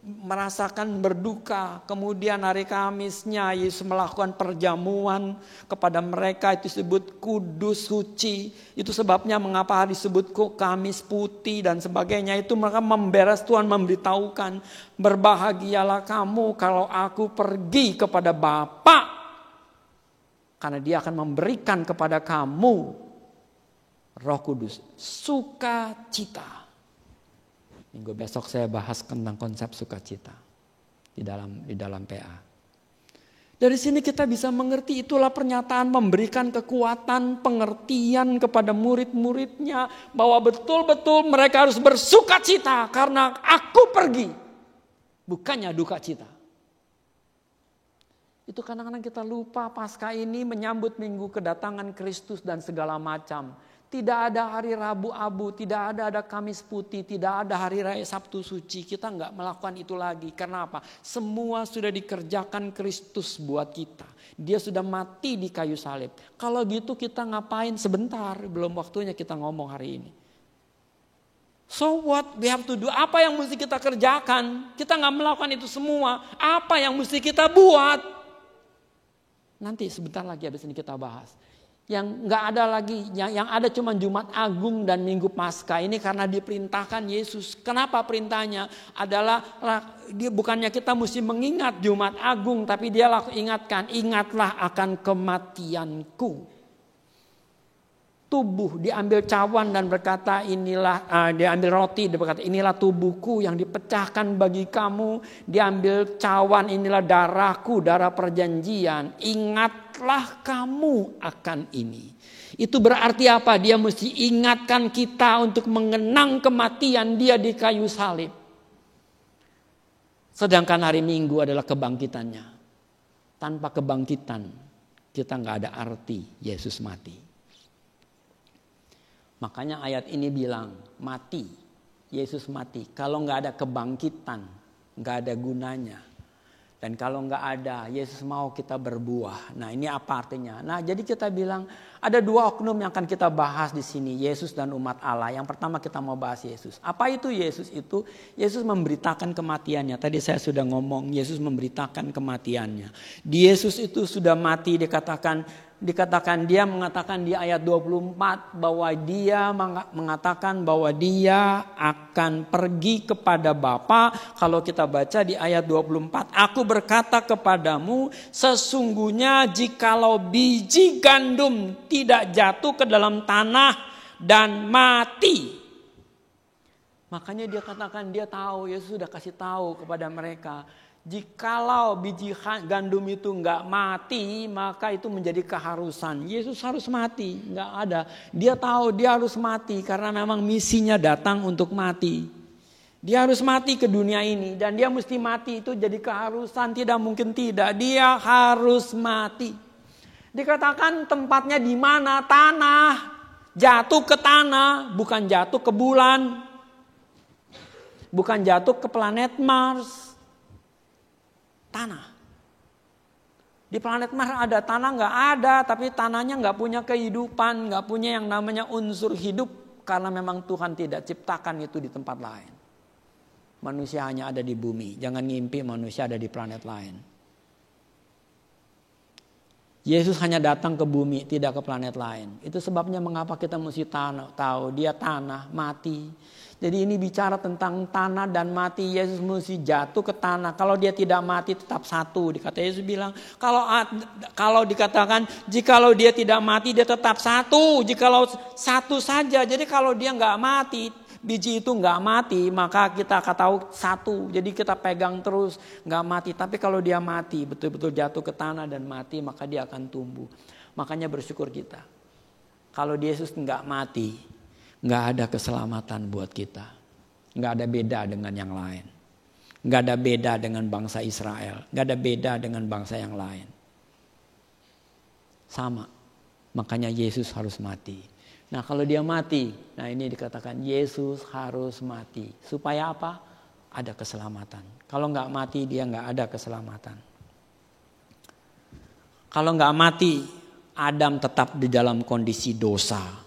merasakan berduka. Kemudian hari Kamisnya Yesus melakukan perjamuan kepada mereka, itu disebut kudus suci. Itu sebabnya mengapa disebut Kamis Putih dan sebagainya. Itu mereka Tuhan memberitahukan, berbahagialah kamu kalau aku pergi kepada Bapa, karena dia akan memberikan kepada kamu Roh Kudus, sukacita. Minggu besok saya bahas tentang konsep sukacita di dalam PA. Dari sini kita bisa mengerti itulah pernyataan memberikan kekuatan, pengertian kepada murid-muridnya bahwa betul-betul mereka harus bersukacita karena aku pergi. Bukannya duka cita. Itu kadang-kadang kita lupa Paskah ini menyambut minggu kedatangan Kristus dan segala macam. Tidak ada hari Rabu Abu, tidak ada Kamis Putih, tidak ada hari Raya Sabtu Suci. Kita nggak melakukan itu lagi. Karena apa? Semua sudah dikerjakan Kristus buat kita. Dia sudah mati di kayu salib. Kalau gitu kita ngapain sebentar? Belum waktunya kita ngomong hari ini. So what we have to do? Apa yang mesti kita kerjakan? Kita nggak melakukan itu semua. Apa yang mesti kita buat? Nanti sebentar lagi habis ini kita bahas. Yang nggak ada lagi, yang ada cuma Jumat Agung dan Minggu Paskah ini karena diperintahkan Yesus. Kenapa perintahnya? Adalah dia bukannya kita mesti mengingat Jumat Agung, tapi dia ingatkan, ingatlah akan kematianku. Tubuh diambil cawan dan berkata diambil roti dan berkata inilah tubuhku yang dipecahkan bagi kamu. Diambil cawan, inilah darahku, darah perjanjian. Ingatlah kamu akan ini. Itu berarti apa? Dia mesti ingatkan kita untuk mengenang kematian dia di kayu salib. Sedangkan hari Minggu adalah kebangkitannya. Tanpa kebangkitan kita nggak ada arti Yesus mati. Makanya ayat ini bilang mati, Yesus mati. Kalau nggak ada kebangkitan, nggak ada gunanya. Dan kalau nggak ada, Yesus mau kita berbuah. Nah ini apa artinya? Nah jadi kita bilang ada dua oknum yang akan kita bahas di sini. Yesus dan umat Allah. Yang pertama kita mau bahas Yesus. Apa itu Yesus itu? Yesus memberitakan kematiannya. Tadi saya sudah ngomong Yesus memberitakan kematiannya. Di Yesus itu sudah mati dikatakan dia mengatakan di ayat 24 bahwa dia mengatakan bahwa dia akan pergi kepada Bapa. Kalau kita baca di ayat 24, aku berkata kepadamu sesungguhnya jikalau biji gandum tidak jatuh ke dalam tanah dan mati. Makanya dia katakan dia tahu, Yesus sudah kasih tahu kepada mereka. Jikalau biji gandum itu enggak mati, maka itu menjadi keharusan. Yesus harus mati, enggak ada. Dia tahu dia harus mati karena memang misinya datang untuk mati. Dia harus mati ke dunia ini dan dia mesti mati, itu jadi keharusan, tidak mungkin tidak. Dia harus mati. Dikatakan tempatnya di mana? Tanah. Jatuh ke tanah, bukan jatuh ke bulan. Bukan jatuh ke planet Mars. Tanah. Di planet Mars ada tanah? Nggak ada, tapi tanahnya nggak punya kehidupan, nggak punya yang namanya unsur hidup karena memang Tuhan tidak ciptakan itu di tempat lain. Manusia hanya ada di bumi, jangan ngimpi manusia ada di planet lain. Yesus hanya datang ke bumi, tidak ke planet lain. Itu sebabnya mengapa kita mesti tahu dia tanah, mati. Jadi ini bicara tentang tanah dan mati. Yesus mesti jatuh ke tanah. Kalau dia tidak mati tetap satu. Dikata Yesus bilang kalau dikatakan jikalau dia tidak mati dia tetap satu. Jikalau satu saja. Jadi kalau dia nggak mati, biji itu nggak mati, maka kita akan tahu satu. Jadi kita pegang terus nggak mati. Tapi kalau dia mati, betul-betul jatuh ke tanah dan mati, maka dia akan tumbuh. Makanya bersyukur kita. Kalau Yesus nggak mati, nggak ada keselamatan buat kita. Nggak ada beda dengan yang lain. Nggak ada beda dengan bangsa Israel. Nggak ada beda dengan bangsa yang lain. Sama. Makanya Yesus harus mati. Nah kalau dia mati, nah ini dikatakan Yesus harus mati. Supaya apa? Ada keselamatan. Kalau nggak mati dia nggak ada keselamatan. Kalau nggak mati, Adam tetap di dalam kondisi dosa.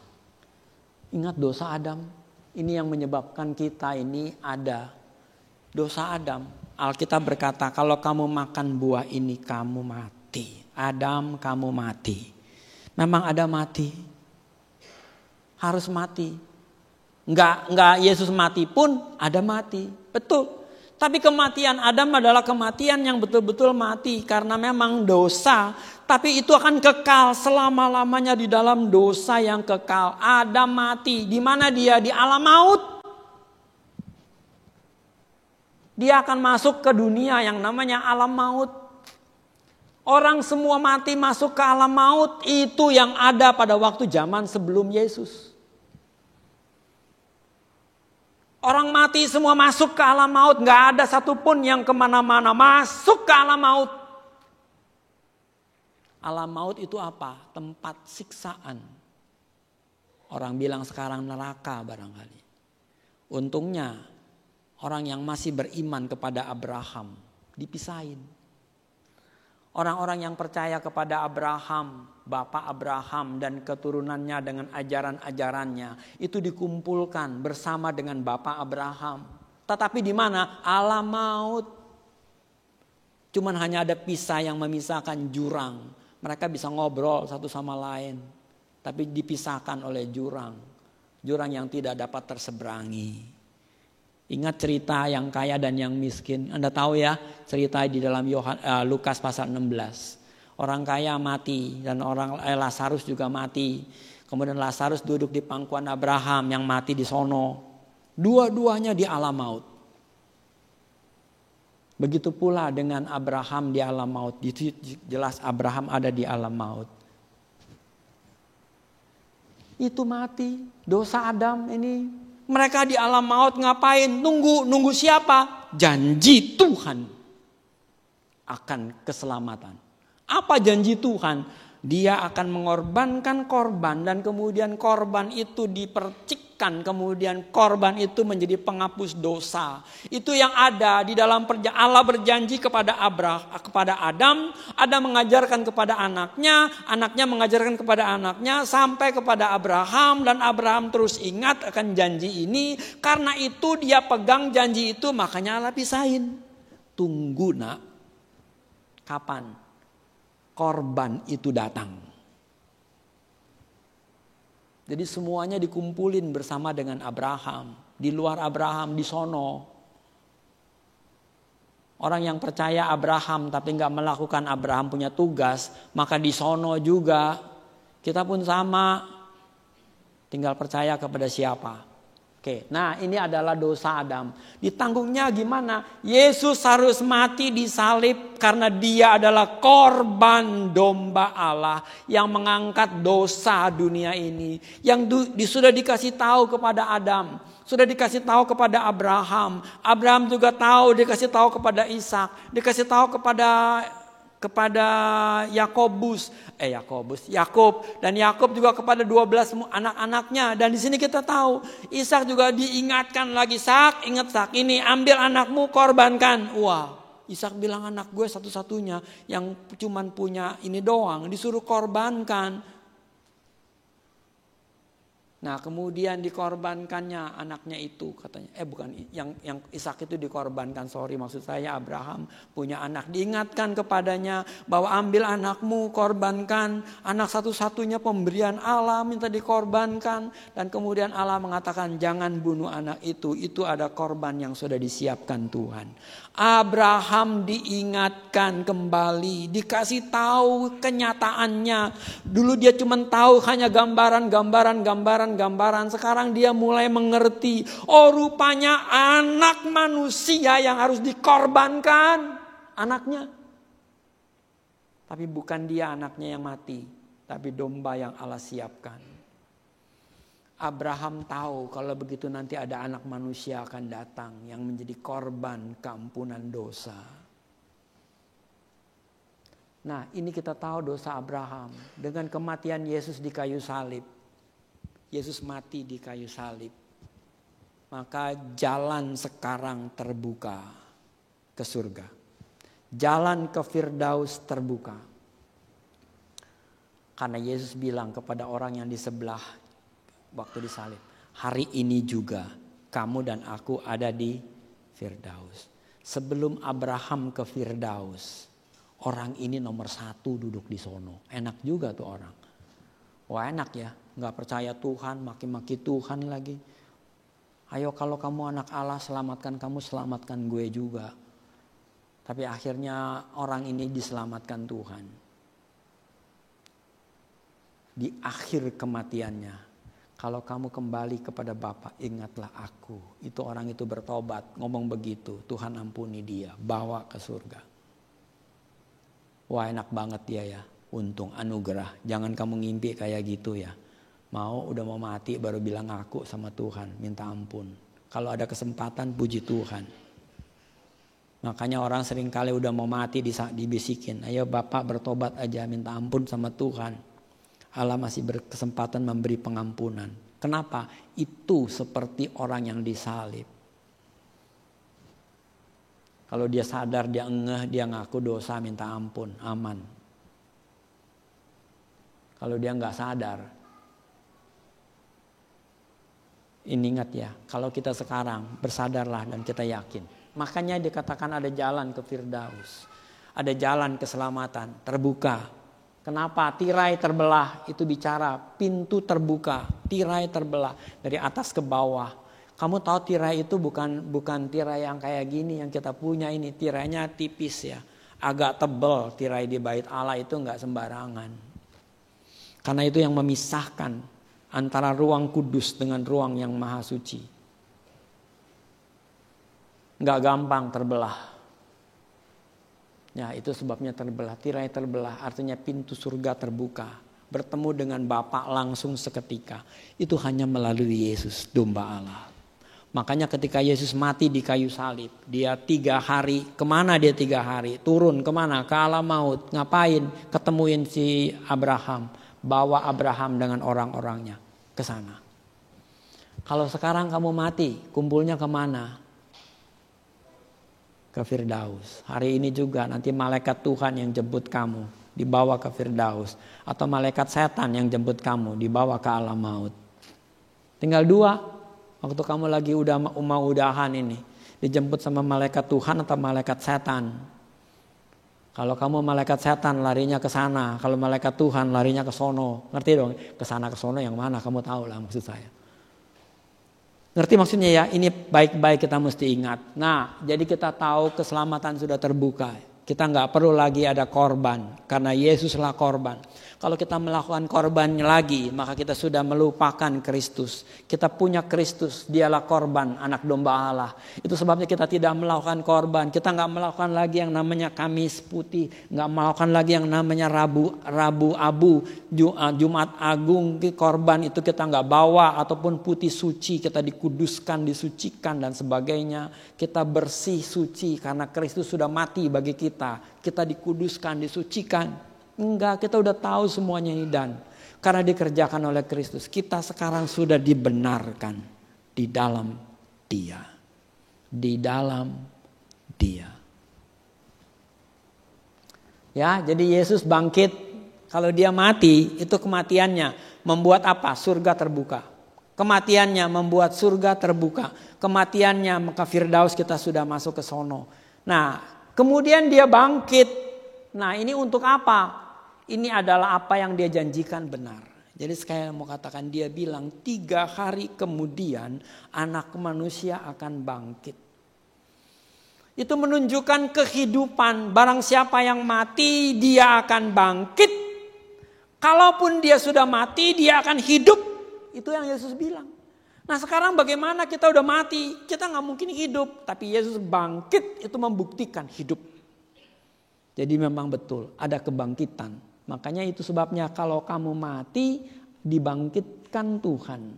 Ingat dosa Adam, ini yang menyebabkan kita ini ada. Dosa Adam, Alkitab berkata kalau kamu makan buah ini kamu mati. Adam kamu mati. Memang ada mati. Harus mati. Enggak Yesus mati pun ada mati. Betul. Tapi kematian Adam adalah kematian yang betul-betul mati karena memang dosa. Tapi itu akan kekal selama-lamanya di dalam dosa yang kekal. Adam mati. Di mana dia? Di alam maut. Dia akan masuk ke dunia yang namanya alam maut. Orang semua mati masuk ke alam maut. Itu yang ada pada waktu zaman sebelum Yesus. Orang mati semua masuk ke alam maut. Gak ada satupun yang kemana-mana. Masuk ke alam maut. Alam maut itu apa? Tempat siksaan. Orang bilang sekarang neraka barangkali. Untungnya orang yang masih beriman kepada Abraham dipisahin. Orang-orang yang percaya kepada Abraham, Bapak Abraham dan keturunannya dengan ajaran-ajarannya itu dikumpulkan bersama dengan Bapak Abraham. Tetapi di mana? Alam maut. Cuman hanya ada pisah yang memisahkan jurang. Mereka bisa ngobrol satu sama lain. Tapi dipisahkan oleh jurang. Jurang yang tidak dapat terseberangi. Ingat cerita yang kaya dan yang miskin. Anda tahu ya cerita di dalam Lukas pasal 16. Orang kaya mati dan orang Lazarus juga mati. Kemudian Lazarus duduk di pangkuan Abraham yang mati di sono. Dua-duanya di alam maut. Begitu pula dengan Abraham di alam maut. Jelas Abraham ada di alam maut. Itu mati. Dosa Adam ini. Mereka di alam maut ngapain? Nunggu siapa? Janji Tuhan akan keselamatan. Apa janji Tuhan? Dia akan mengorbankan korban dan kemudian korban itu dipercikkan, kemudian korban itu menjadi penghapus dosa. Itu yang ada di dalam Allah berjanji kepada Adam, Adam mengajarkan kepada anaknya, anaknya mengajarkan kepada anaknya sampai kepada Abraham, dan Abraham terus ingat akan janji ini. Karena itu dia pegang janji itu, makanya Allah pisahin. Tunggu nak, kapan korban itu datang. Jadi semuanya dikumpulin bersama dengan Abraham. Di luar Abraham, di sono. Orang yang percaya Abraham tapi gak melakukan Abraham punya tugas, maka di sono juga kita pun sama. Tinggal percaya kepada siapa. Oke, nah ini adalah dosa Adam. Ditanggungnya gimana? Yesus harus mati disalib karena dia adalah korban domba Allah yang mengangkat dosa dunia ini. Yang sudah dikasih tahu kepada Adam, sudah dikasih tahu kepada Abraham. Abraham juga tahu, dikasih tahu kepada Ishak, dikasih tahu kepada Yakub, dan Yakub juga kepada 12 anak-anaknya. Dan di sini kita tahu Ishak juga diingatkan lagi, ingat ini ambil anakmu korbankan. Wah, Ishak bilang anak gue satu-satunya yang cuman punya ini doang disuruh korbankan. Nah kemudian dikorbankannya anaknya itu katanya. Bukan yang Ishak itu dikorbankan, maksud saya Abraham punya anak. Diingatkan kepadanya bahwa ambil anakmu korbankan. Anak satu-satunya pemberian Allah minta dikorbankan. Dan kemudian Allah mengatakan jangan bunuh anak itu ada korban yang sudah disiapkan Tuhan. Abraham diingatkan kembali, dikasih tahu kenyataannya. Dulu dia cuma tahu hanya gambaran. Sekarang dia mulai mengerti. Oh rupanya anak manusia yang harus dikorbankan. Anaknya. Tapi bukan dia anaknya yang mati. Tapi domba yang Allah siapkan. Abraham tahu kalau begitu nanti ada anak manusia akan datang yang menjadi korban keampunan dosa. Nah ini kita tahu dosa Abraham. Dengan kematian Yesus di kayu salib. Yesus mati di kayu salib. Maka jalan sekarang terbuka ke surga. Jalan ke Firdaus terbuka. Karena Yesus bilang kepada orang yang di sebelah waktu disalib, hari ini juga kamu dan aku ada di Firdaus. Sebelum Abraham ke Firdaus, orang ini nomor 1 duduk di sono. Enak juga tuh orang. Wah enak ya, gak percaya Tuhan, maki-maki Tuhan lagi. Ayo kalau kamu anak Allah, selamatkan kamu, selamatkan gue juga. Tapi akhirnya orang ini diselamatkan Tuhan. Di akhir kematiannya, kalau kamu kembali kepada Bapa, ingatlah aku. Itu orang itu bertobat, ngomong begitu. Tuhan ampuni dia, bawa ke surga. Wah enak banget dia ya. Untung, anugerah. Jangan kamu ngimpi kayak gitu ya. Udah mau mati baru bilang aku sama Tuhan. Minta ampun. Kalau ada kesempatan puji Tuhan. Makanya orang seringkali udah mau mati dibisikin. Ayo Bapak bertobat aja, minta ampun sama Tuhan. Allah masih berkesempatan memberi pengampunan. Kenapa? Itu seperti orang yang disalib. Kalau dia sadar, dia ngeh, dia ngaku dosa, minta ampun, aman. Kalau dia nggak sadar, ini ingat ya, kalau kita sekarang bersadarlah dan kita yakin. Makanya dikatakan ada jalan ke Firdaus. Ada jalan keselamatan, terbuka. Kenapa? Tirai terbelah, itu bicara pintu terbuka, tirai terbelah dari atas ke bawah. Kamu tahu tirai itu bukan tirai yang kayak gini yang kita punya ini, tirainya tipis ya, agak tebal. Tirai di bait Allah itu nggak sembarangan. Karena itu yang memisahkan antara ruang kudus dengan ruang yang maha suci. Nggak gampang terbelah. Ya itu sebabnya terbelah, tirai terbelah artinya pintu surga terbuka. Bertemu dengan Bapa langsung seketika. Itu hanya melalui Yesus, domba Allah. Makanya ketika Yesus mati di kayu salib, dia 3 hari, kemana dia 3 hari? Turun kemana? Ke alam maut. Ngapain? Ketemuin si Abraham. Bawa Abraham dengan orang-orangnya ke sana. Kalau sekarang kamu mati, kumpulnya kemana? Ke Firdaus. Hari ini juga nanti malaikat Tuhan yang jemput kamu, dibawa ke Firdaus. Atau malaikat setan yang jemput kamu, dibawa ke alam maut. Tinggal 2. Waktu kamu lagi mau udahan ini, dijemput sama malaikat Tuhan atau malaikat setan. Kalau kamu malaikat setan larinya ke sana, kalau malaikat Tuhan larinya ke sono. Ngerti dong? Ke sana ke sono yang mana? Kamu tahu lah maksud saya. Ngerti maksudnya ya? Ini baik-baik kita mesti ingat. Nah, jadi kita tahu keselamatan sudah terbuka. Kita nggak perlu lagi ada korban karena Yesuslah korban. Kalau kita melakukan korban lagi, maka kita sudah melupakan Kristus. Kita punya Kristus, dialah korban anak domba Allah. Itu sebabnya kita tidak melakukan korban. Kita nggak melakukan lagi yang namanya Kamis Putih, nggak melakukan lagi yang namanya Rabu Abu, Jumat Agung. Korban itu kita nggak bawa, ataupun putih suci, kita dikuduskan, disucikan dan sebagainya. Kita bersih suci karena Kristus sudah mati bagi kita. Kita dikuduskan, disucikan. Enggak, kita udah tahu semuanya ini, dan karena dikerjakan oleh Kristus, kita sekarang sudah dibenarkan di dalam Dia. Di dalam Dia. Ya, jadi Yesus bangkit. Kalau dia mati, itu kematiannya membuat apa? Surga terbuka. Kematiannya membuat surga terbuka. Kematiannya maka Firdaus kita sudah masuk ke sono. Nah, kemudian dia bangkit. Nah, ini untuk apa? Ini adalah apa yang dia janjikan benar. Jadi sekali mau katakan, dia bilang 3 hari kemudian anak manusia akan bangkit. Itu menunjukkan kehidupan. Barang siapa yang mati, dia akan bangkit. Kalaupun dia sudah mati, dia akan hidup. Itu yang Yesus bilang. Nah, sekarang bagaimana kita udah mati? Kita gak mungkin hidup. Tapi Yesus bangkit, itu membuktikan hidup. Jadi memang betul ada kebangkitan. Makanya itu sebabnya kalau kamu mati, dibangkitkan Tuhan.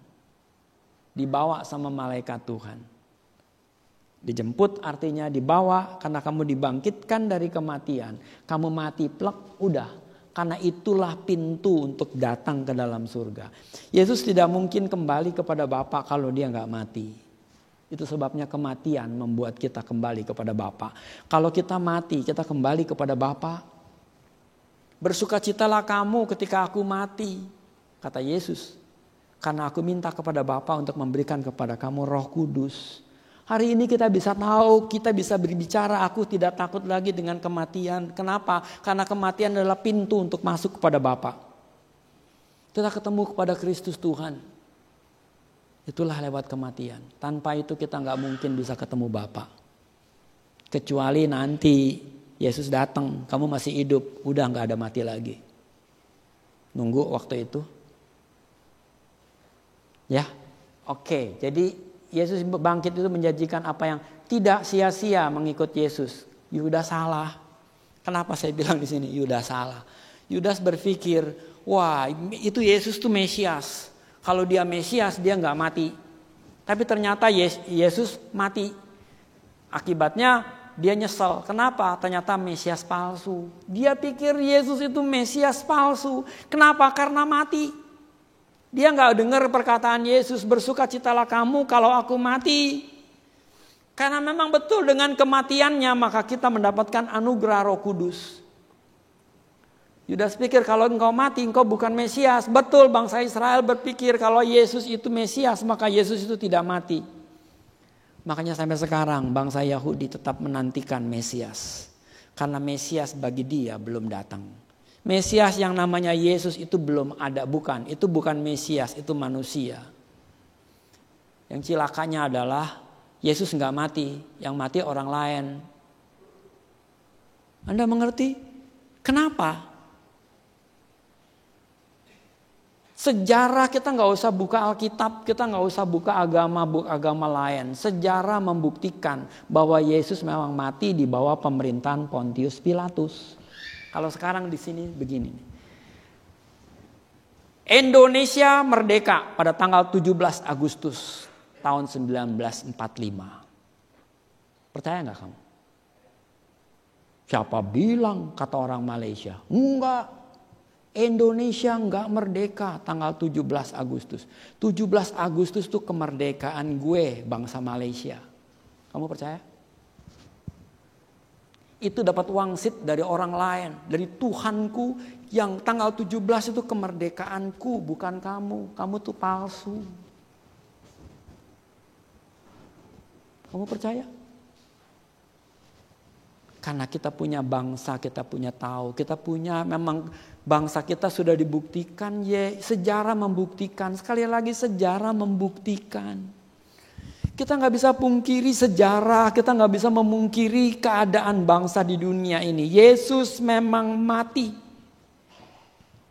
Dibawa sama malaikat Tuhan. Dijemput artinya dibawa, karena kamu dibangkitkan dari kematian. Kamu mati plek, udah. Karena itulah pintu untuk datang ke dalam surga. Yesus tidak mungkin kembali kepada Bapa kalau dia gak mati. Itu sebabnya kematian membuat kita kembali kepada Bapa. Kalau kita mati, kita kembali kepada Bapa. Bersukacitalah kamu ketika aku mati, kata Yesus. Karena aku minta kepada Bapa untuk memberikan kepada kamu Roh Kudus. Hari ini kita bisa tahu, kita bisa berbicara, aku tidak takut lagi dengan kematian. Kenapa? Karena kematian adalah pintu untuk masuk kepada Bapa. Kita ketemu kepada Kristus Tuhan. Itulah lewat kematian. Tanpa itu kita gak mungkin bisa ketemu Bapa. Kecuali nanti Yesus datang, kamu masih hidup, udah gak ada mati lagi. Nunggu waktu itu. Ya, oke. Jadi Yesus bangkit itu menjanjikan apa yang tidak sia-sia mengikut Yesus. Yudas salah. Kenapa saya bilang di sini Yudas salah? Yudas berpikir, wah itu Yesus tuh Mesias. Kalau dia Mesias dia gak mati. Tapi ternyata Yesus mati. Akibatnya dia nyesel. Kenapa? Ternyata Mesias palsu. Dia pikir Yesus itu Mesias palsu. Kenapa? Karena mati. Dia gak dengar perkataan Yesus, bersukacitalah kamu kalau aku mati. Karena memang betul dengan kematiannya maka kita mendapatkan anugerah Roh Kudus. Yudas pikir kalau engkau mati engkau bukan Mesias. Betul, bangsa Israel berpikir kalau Yesus itu Mesias maka Yesus itu tidak mati. Makanya sampai sekarang bangsa Yahudi tetap menantikan Mesias. Karena Mesias bagi dia belum datang. Mesias yang namanya Yesus itu belum ada, bukan. Itu bukan Mesias, itu manusia. Yang cilakanya adalah Yesus gak mati, yang mati orang lain. Anda mengerti? Kenapa? Sejarah kita gak usah buka Alkitab, kita gak usah buka agama lain. Sejarah membuktikan bahwa Yesus memang mati di bawah pemerintahan Pontius Pilatus. Kalau sekarang di sini begini. Indonesia merdeka pada tanggal 17 Agustus tahun 1945. Percaya nggak kamu? Siapa bilang, kata orang Malaysia? Enggak. Indonesia enggak merdeka tanggal 17 Agustus. 17 Agustus itu kemerdekaan gue, bangsa Malaysia. Kamu percaya? Itu dapat wangsit dari orang lain, dari Tuhanku yang tanggal 17 itu kemerdekaanku, bukan kamu. Kamu tuh palsu. Kamu percaya? Karena kita punya bangsa, kita punya tahu, kita punya memang bangsa kita sudah dibuktikan, sejarah membuktikan, sekali lagi sejarah membuktikan. Kita nggak bisa pungkiri sejarah, kita nggak bisa memungkiri keadaan bangsa di dunia ini. Yesus memang mati.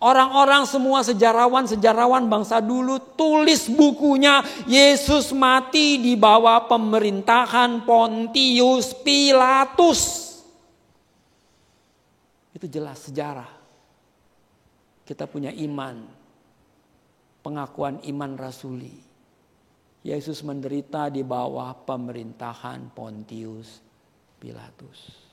Orang-orang semua sejarawan bangsa dulu tulis bukunya Yesus mati di bawah pemerintahan Pontius Pilatus. Itu jelas sejarah. Kita punya iman. Pengakuan iman rasuli. Yesus menderita di bawah pemerintahan Pontius Pilatus.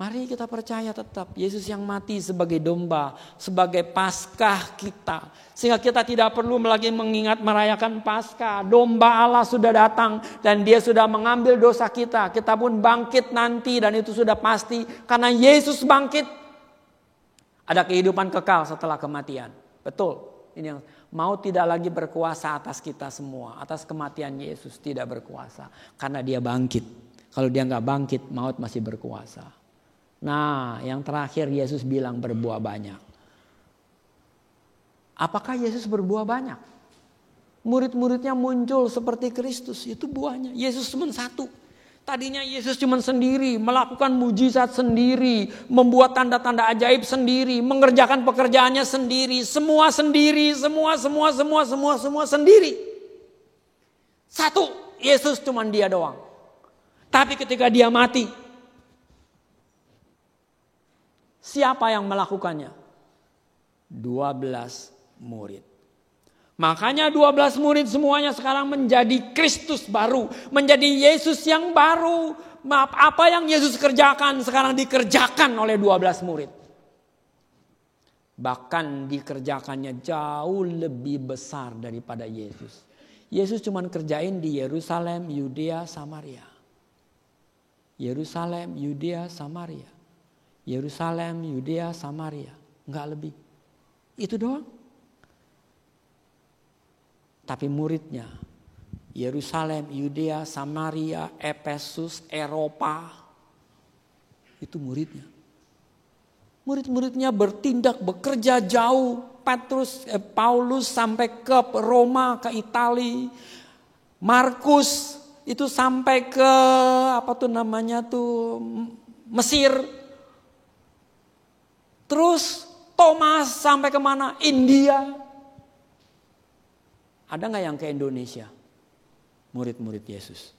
Mari kita percaya tetap Yesus yang mati sebagai domba, sebagai Paskah kita. Sehingga kita tidak perlu lagi mengingat merayakan Paskah. Domba Allah sudah datang dan dia sudah mengambil dosa kita. Kita pun bangkit nanti dan itu sudah pasti. Karena Yesus bangkit. Ada kehidupan kekal setelah kematian. Betul. Ini yang mau tidak lagi berkuasa atas kita semua. Atas kematian Yesus tidak berkuasa. Karena dia bangkit. Kalau dia nggak bangkit, maut masih berkuasa. Nah, yang terakhir Yesus bilang berbuah banyak. Apakah Yesus berbuah banyak? Murid-muridnya muncul seperti Kristus, itu buahnya. Yesus cuma satu. Tadinya Yesus cuma sendiri, melakukan mujizat sendiri, membuat tanda-tanda ajaib sendiri, mengerjakan pekerjaannya sendiri, semua sendiri, semua sendiri. Satu, Yesus cuma dia doang. Tapi ketika dia mati, siapa yang melakukannya? 12 murid. Makanya 12 murid semuanya sekarang menjadi Kristus baru. Menjadi Yesus yang baru. Apa yang Yesus kerjakan sekarang dikerjakan oleh 12 murid. Bahkan dikerjakannya jauh lebih besar daripada Yesus. Yesus cuma kerjain di Yerusalem, Yudea, Samaria. Yerusalem, Yudea, Samaria. Yerusalem, Yudea, Samaria. Enggak lebih. Itu doang. Tapi muridnya. Yerusalem, Yudea, Samaria, Efesus, Eropa. Itu muridnya. Murid-muridnya bertindak, bekerja jauh. Paulus sampai ke Roma, ke Italia. Markus itu sampai ke Mesir. Terus Thomas sampai kemana? India. Ada gak yang ke Indonesia? Murid-murid Yesus.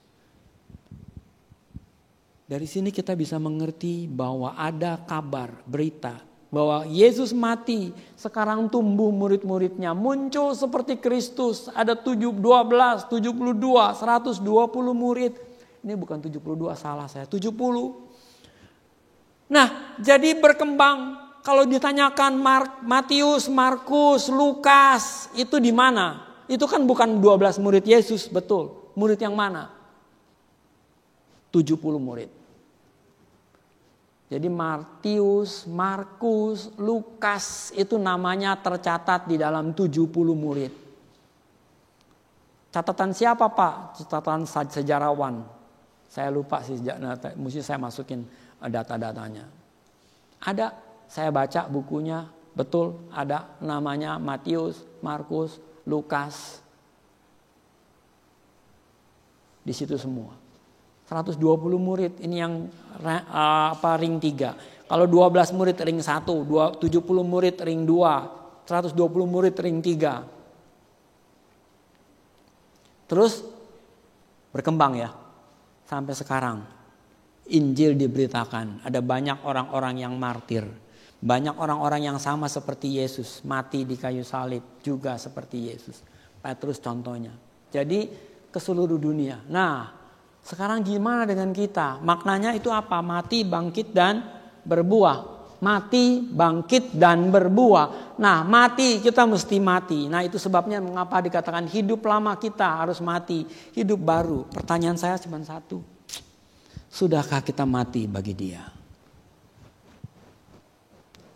Dari sini kita bisa mengerti bahwa ada kabar, berita. Bahwa Yesus mati, sekarang tumbuh murid-muridnya. Muncul seperti Kristus. Ada 12, 72, 120 murid. Ini bukan 72, salah saya. 70. Nah, jadi berkembang. Kalau ditanyakan Matius, Markus, Lukas, itu di mana? Itu kan bukan 12 murid Yesus, betul. Murid yang mana? 70 murid. Jadi Matius, Markus, Lukas itu namanya tercatat di dalam 70 murid. Catatan siapa Pak? Catatan sejarawan. Saya lupa sih, mesti saya masukin data-datanya. Ada. Saya baca bukunya, betul ada namanya Matius, Markus, Lukas. Di situ semua. 120 murid, ini yang ring 3. Kalau 12 murid ring 1, 70 murid ring 2, 120 murid ring 3. Terus berkembang ya, sampai sekarang. Injil diberitakan, ada banyak orang-orang yang martir. Banyak orang-orang yang sama seperti Yesus, mati di kayu salib juga seperti Yesus. Petrus contohnya. Jadi ke seluruh dunia. Nah, sekarang gimana dengan kita? Maknanya itu apa? Mati, bangkit, dan berbuah. Mati, bangkit, dan berbuah. Nah, mati, kita mesti mati. Nah, itu sebabnya mengapa dikatakan hidup lama kita harus mati. Hidup baru. Pertanyaan saya cuma satu. Sudahkah kita mati bagi Dia?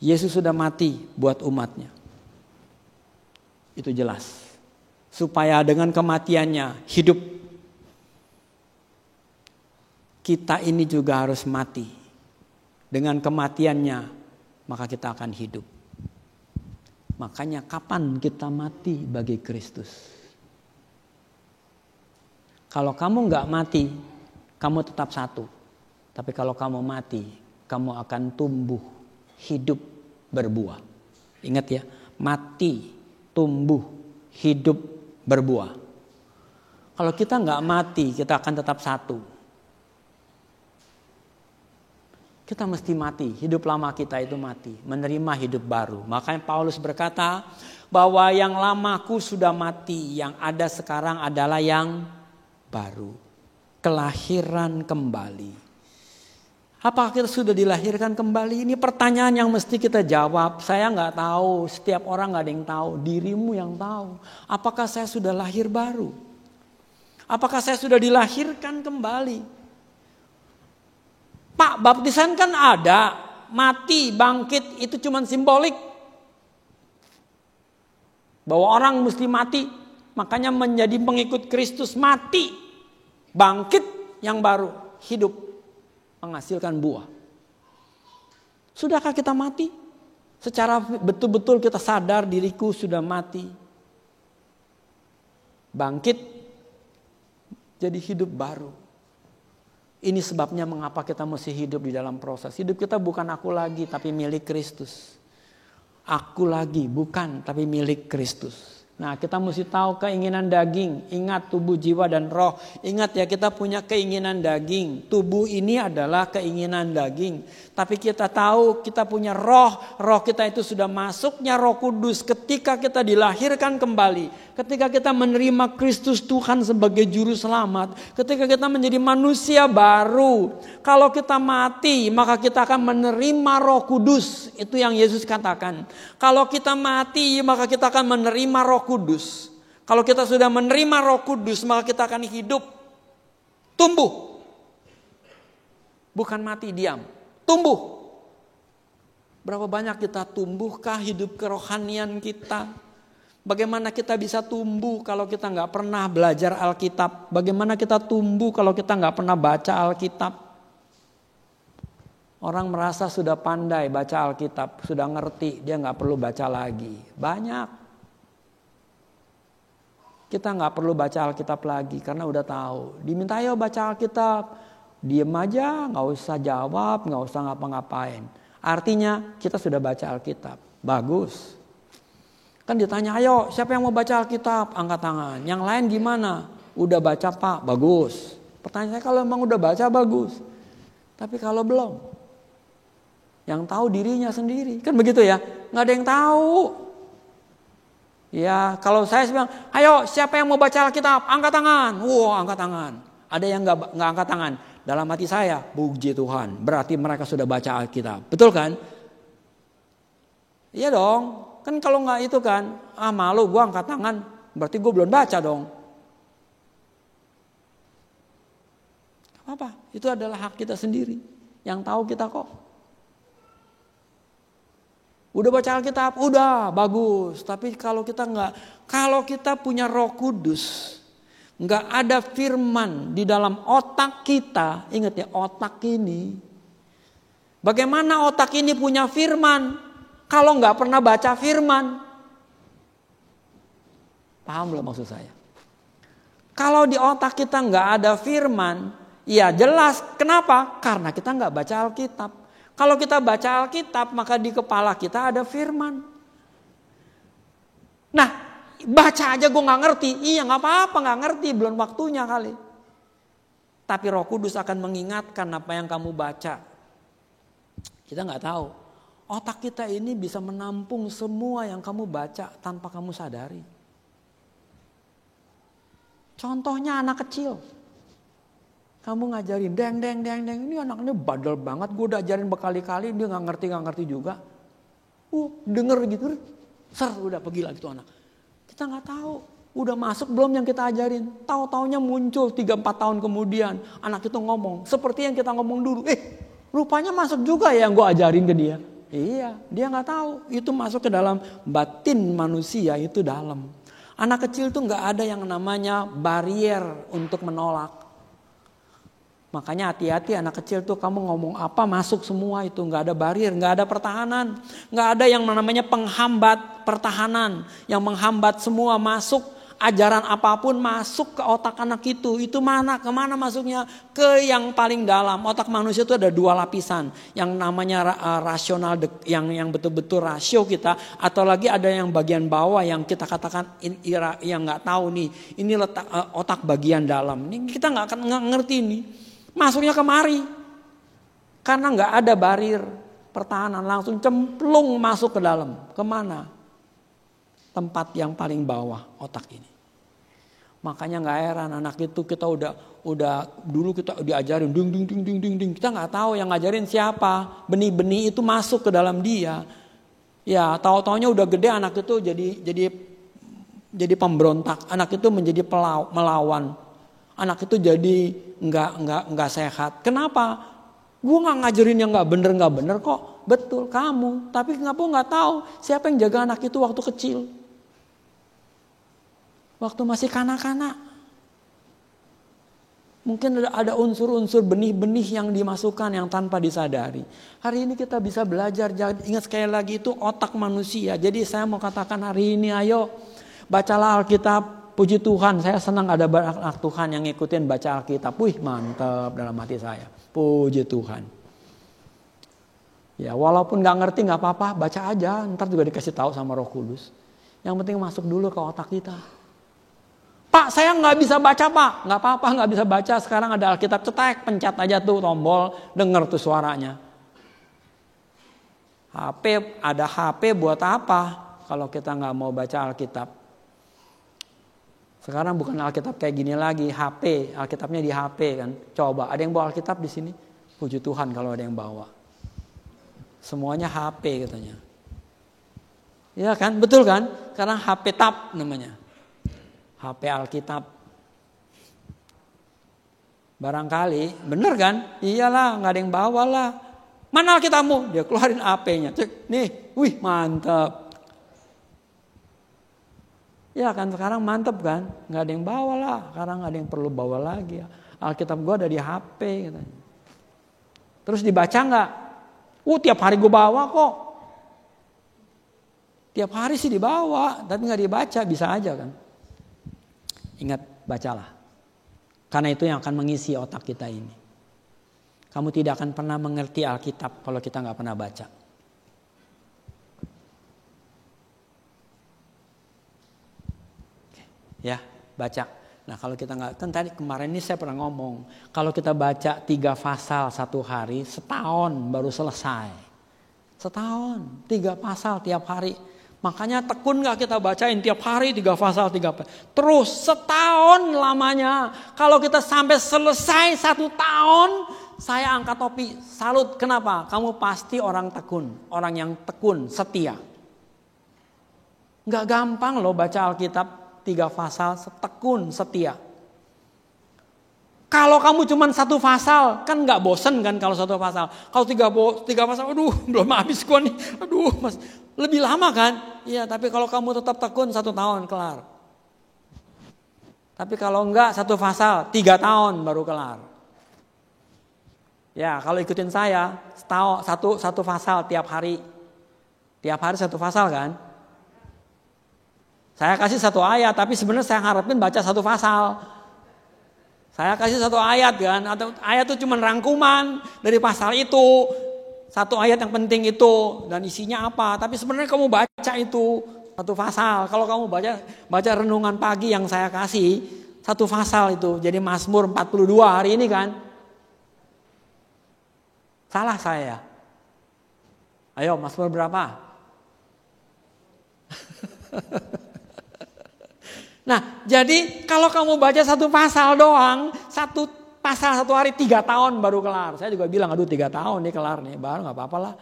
Yesus sudah mati buat umatnya. Itu jelas. Supaya dengan kematiannya hidup. Kita ini juga harus mati. Dengan kematiannya maka kita akan hidup. Makanya kapan kita mati bagi Kristus? Kalau kamu gak mati, kamu tetap satu. Tapi kalau kamu mati, kamu akan tumbuh, hidup, berbuah. Ingat ya, mati, tumbuh, hidup, berbuah. Kalau kita gak mati, kita akan tetap satu. Kita mesti mati, hidup lama kita itu mati, menerima hidup baru. Makanya Paulus berkata bahwa yang lamaku sudah mati, yang ada sekarang adalah yang baru. Kelahiran kembali. Apakah kita sudah dilahirkan kembali? Ini pertanyaan yang mesti kita jawab. Saya nggak tahu, setiap orang nggak ada yang tahu, dirimu yang tahu. Apakah saya sudah lahir baru? Apakah saya sudah dilahirkan kembali? Pak, baptisan kan ada, mati, bangkit, itu cuma simbolik. Bahwa orang mesti mati, makanya menjadi pengikut Kristus mati, bangkit yang baru, hidup, menghasilkan buah. Sudahkah kita mati? Secara betul-betul kita sadar diriku sudah mati. Bangkit, jadi hidup baru. Ini sebabnya mengapa kita mesti hidup di dalam proses. Hidup kita bukan aku lagi tapi milik Kristus. Aku lagi bukan tapi milik Kristus. Nah, kita mesti tahu keinginan daging. Ingat tubuh, jiwa, dan roh. Ingat ya, kita punya keinginan daging. Tubuh ini adalah keinginan daging. Tapi kita tahu kita punya roh. Roh kita itu sudah masuknya Roh Kudus ketika kita dilahirkan kembali. Ketika kita menerima Kristus Tuhan sebagai juru selamat. Ketika kita menjadi manusia baru. Kalau kita mati, maka kita akan menerima Roh Kudus. Itu yang Yesus katakan. Kalau kita mati, maka kita akan menerima Roh Kudus. Kalau kita sudah menerima Roh Kudus, maka kita akan hidup, tumbuh. Bukan mati diam, tumbuh. Berapa banyak kita tumbuhkah hidup kerohanian kita? Bagaimana kita bisa tumbuh kalau kita nggak pernah belajar Alkitab? Bagaimana kita tumbuh kalau kita nggak pernah baca Alkitab? Orang merasa sudah pandai baca Alkitab, sudah ngerti, dia nggak perlu baca lagi. Banyak. Kita nggak perlu baca Alkitab lagi karena udah tahu. Diminta ayo baca Alkitab, diem aja, nggak usah jawab, nggak usah ngapa-ngapain. Artinya kita sudah baca Alkitab, bagus. Kan ditanya, ayo siapa yang mau baca Alkitab, angkat tangan. Yang lain gimana? Udah baca Pak, bagus. Pertanyaan saya, kalau emang udah baca bagus, tapi kalau belum, yang tahu dirinya sendiri, kan begitu ya? Nggak ada yang tahu. Ya, kalau saya bilang, ayo siapa yang mau baca Alkitab, angkat tangan. Wah, angkat tangan. Ada yang nggak angkat tangan. Dalam hati saya, puji Tuhan, berarti mereka sudah baca Alkitab. Betul kan? Iya dong. Kan kalau nggak itu kan, malu gue angkat tangan, berarti gue belum baca dong. Apa? Itu adalah hak kita sendiri. Yang tahu kita kok. Udah baca Alkitab, udah bagus. Tapi kalau kita punya Roh Kudus, nggak ada firman di dalam otak kita. Ingat ya, otak ini. Bagaimana otak ini punya firman kalau nggak pernah baca firman? Paham belum maksud saya? Kalau di otak kita nggak ada firman, ya jelas. Kenapa? Karena kita nggak baca Alkitab. Kalau kita baca Alkitab, maka di kepala kita ada firman. Nah, baca aja gue gak ngerti. Iya gak apa-apa, gak ngerti, belum waktunya kali. Tapi Roh Kudus akan mengingatkan apa yang kamu baca. Kita gak tahu. Otak kita ini bisa menampung semua yang kamu baca tanpa kamu sadari. Contohnya anak kecil. Kamu ngajarin deng. Ini anaknya badal banget. Gue udah ajarin berkali-kali. Dia gak ngerti juga. Denger gitu. Udah pergi lagi tuh anak. Kita gak tahu. Udah masuk belum yang kita ajarin. Tahu-taunya muncul 3-4 tahun kemudian. Anak itu ngomong. Seperti yang kita ngomong dulu. Rupanya masuk juga ya yang gue ajarin ke dia. Iya. Dia gak tahu. Itu masuk ke dalam batin manusia. Itu dalam. Anak kecil tuh gak ada yang namanya barier untuk menolak. Makanya hati-hati anak kecil tuh kamu ngomong apa masuk semua itu. Gak ada barier, gak ada pertahanan. Gak ada yang namanya penghambat pertahanan. Yang menghambat semua masuk. Ajaran apapun masuk ke otak anak itu. Itu kemana masuknya? Ke yang paling dalam. Otak manusia itu ada 2 lapisan. Yang namanya rasional, yang betul-betul rasio kita. Atau lagi ada yang bagian bawah yang kita katakan yang gak tahu nih. Ini letak otak bagian dalam. Ini kita gak ngerti nih. Masuknya kemari. Karena gak ada barir pertahanan. Langsung cemplung masuk ke dalam. Kemana? Tempat yang paling bawah otak ini. Makanya gak heran anak itu kita udah dulu kita diajarin ding. Kita gak tahu yang ngajarin siapa. Benih-benih itu masuk ke dalam dia. Ya tahu-taunya udah gede anak itu jadi pemberontak. Anak itu menjadi melawan. Anak itu jadi nggak sehat. Kenapa? Gue nggak ngajarin yang nggak bener kok. Betul kamu. Tapi kenapa nggak tahu siapa yang jaga anak itu waktu kecil? Waktu masih kanak-kanak. Mungkin ada unsur-unsur benih-benih yang dimasukkan yang tanpa disadari. Hari ini kita bisa belajar. Ingat sekali lagi itu otak manusia. Jadi saya mau katakan hari ini ayo bacalah Alkitab. Puji Tuhan, saya senang ada anak Tuhan yang ngikutin baca Alkitab. Wih, mantap dalam hati saya. Puji Tuhan. Ya, walaupun gak ngerti gak apa-apa, baca aja. Ntar juga dikasih tahu sama Roh Kudus. Yang penting masuk dulu ke otak kita. Pak, saya gak bisa baca, Pak. Gak apa-apa, gak bisa baca. Sekarang ada Alkitab, cetek, pencet aja tuh tombol, denger tuh suaranya. Ada HP buat apa kalau kita gak mau baca Alkitab? Sekarang bukan Alkitab kayak gini lagi, HP, Alkitabnya di HP kan. Coba, ada yang bawa Alkitab di sini? Puji Tuhan kalau ada yang bawa. Semuanya HP katanya. Iya kan, betul kan? Sekarang HP tab namanya. HP Alkitab. Barangkali, bener kan? Iyalah, nggak ada yang bawa lah. Mana Alkitabmu? Dia keluarin HP-nya. Cek, nih, wih mantap. Ya kan sekarang mantep kan, nggak ada yang bawa lah, sekarang nggak ada yang perlu bawa lagi. Alkitab gue ada di HP katanya. Terus dibaca nggak? Tiap hari gue bawa kok. Tiap hari sih dibawa, tapi nggak dibaca, bisa aja kan. Ingat bacalah, karena itu yang akan mengisi otak kita ini. Kamu tidak akan pernah mengerti Alkitab kalau kita nggak pernah baca. Ya, baca. Nah kalau kita nggak, kan tadi kemarin ini saya pernah ngomong, kalau kita baca 3 pasal 1 hari, setahun baru selesai. Setahun, 3 pasal tiap hari. Makanya tekun nggak kita bacain tiap hari 3 pasal, 3 pasal. Terus setahun lamanya. Kalau kita sampai selesai 1 tahun, saya angkat topi, salut. Kenapa? Kamu pasti orang tekun, orang yang tekun, setia. Nggak gampang loh baca Alkitab. 3 pasal tekun setia. Kalau kamu cuma 1 pasal kan nggak bosen kan kalau 1 pasal. Kalau 3 pasal, aduh belum habis gua nih, aduh mas lebih lama kan? Iya tapi kalau kamu tetap tekun 1 tahun kelar. Tapi kalau enggak 1 pasal 3 tahun baru kelar. Ya kalau ikutin saya satu pasal tiap hari 1 pasal kan? Saya kasih 1 ayat, tapi sebenarnya saya harapin baca 1 pasal. Saya kasih 1 ayat kan, atau ayat itu cuma rangkuman dari pasal itu. 1 ayat yang penting itu, dan isinya apa. Tapi sebenarnya kamu baca itu 1 pasal. Kalau kamu baca renungan pagi yang saya kasih, 1 pasal itu. Jadi Mazmur 42 hari ini kan. Salah saya. Ayo Mazmur berapa? Nah, jadi kalau kamu baca satu pasal doang, satu pasal satu hari 3 tahun baru kelar. Saya juga bilang, aduh 3 tahun nih kelar nih, baru gak apa-apa lah.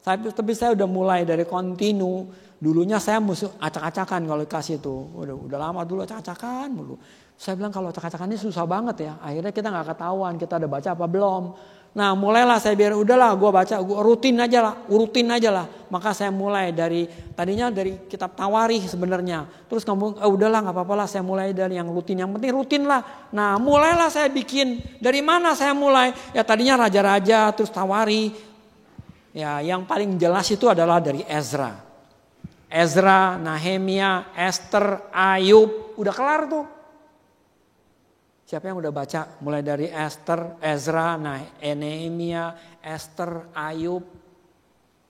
Tapi saya udah mulai dari kontinu. Dulunya saya musuh acak-acakan kalau kasih itu. Udah lama dulu acak-acakan mulu. Saya bilang kalau acak-acakan ini susah banget ya. Akhirnya kita gak ketahuan kita udah baca apa belum. Nah mulailah saya biar udahlah gue baca, gue rutin aja lah. Maka saya mulai tadinya dari kitab Tawarikh sebenarnya. Terus kamu udahlah nggak apa-apa lah, saya mulai dari yang rutin. Yang penting rutin lah. Nah mulailah saya bikin. Dari mana saya mulai? Ya tadinya raja-raja, terus Tawarikh. Ya yang paling jelas itu adalah dari Ezra. Ezra, Nehemia, Esther, Ayub, udah kelar tuh. Siapa yang udah baca mulai dari Esther, Ezra, Nehemia, Esther, Ayub.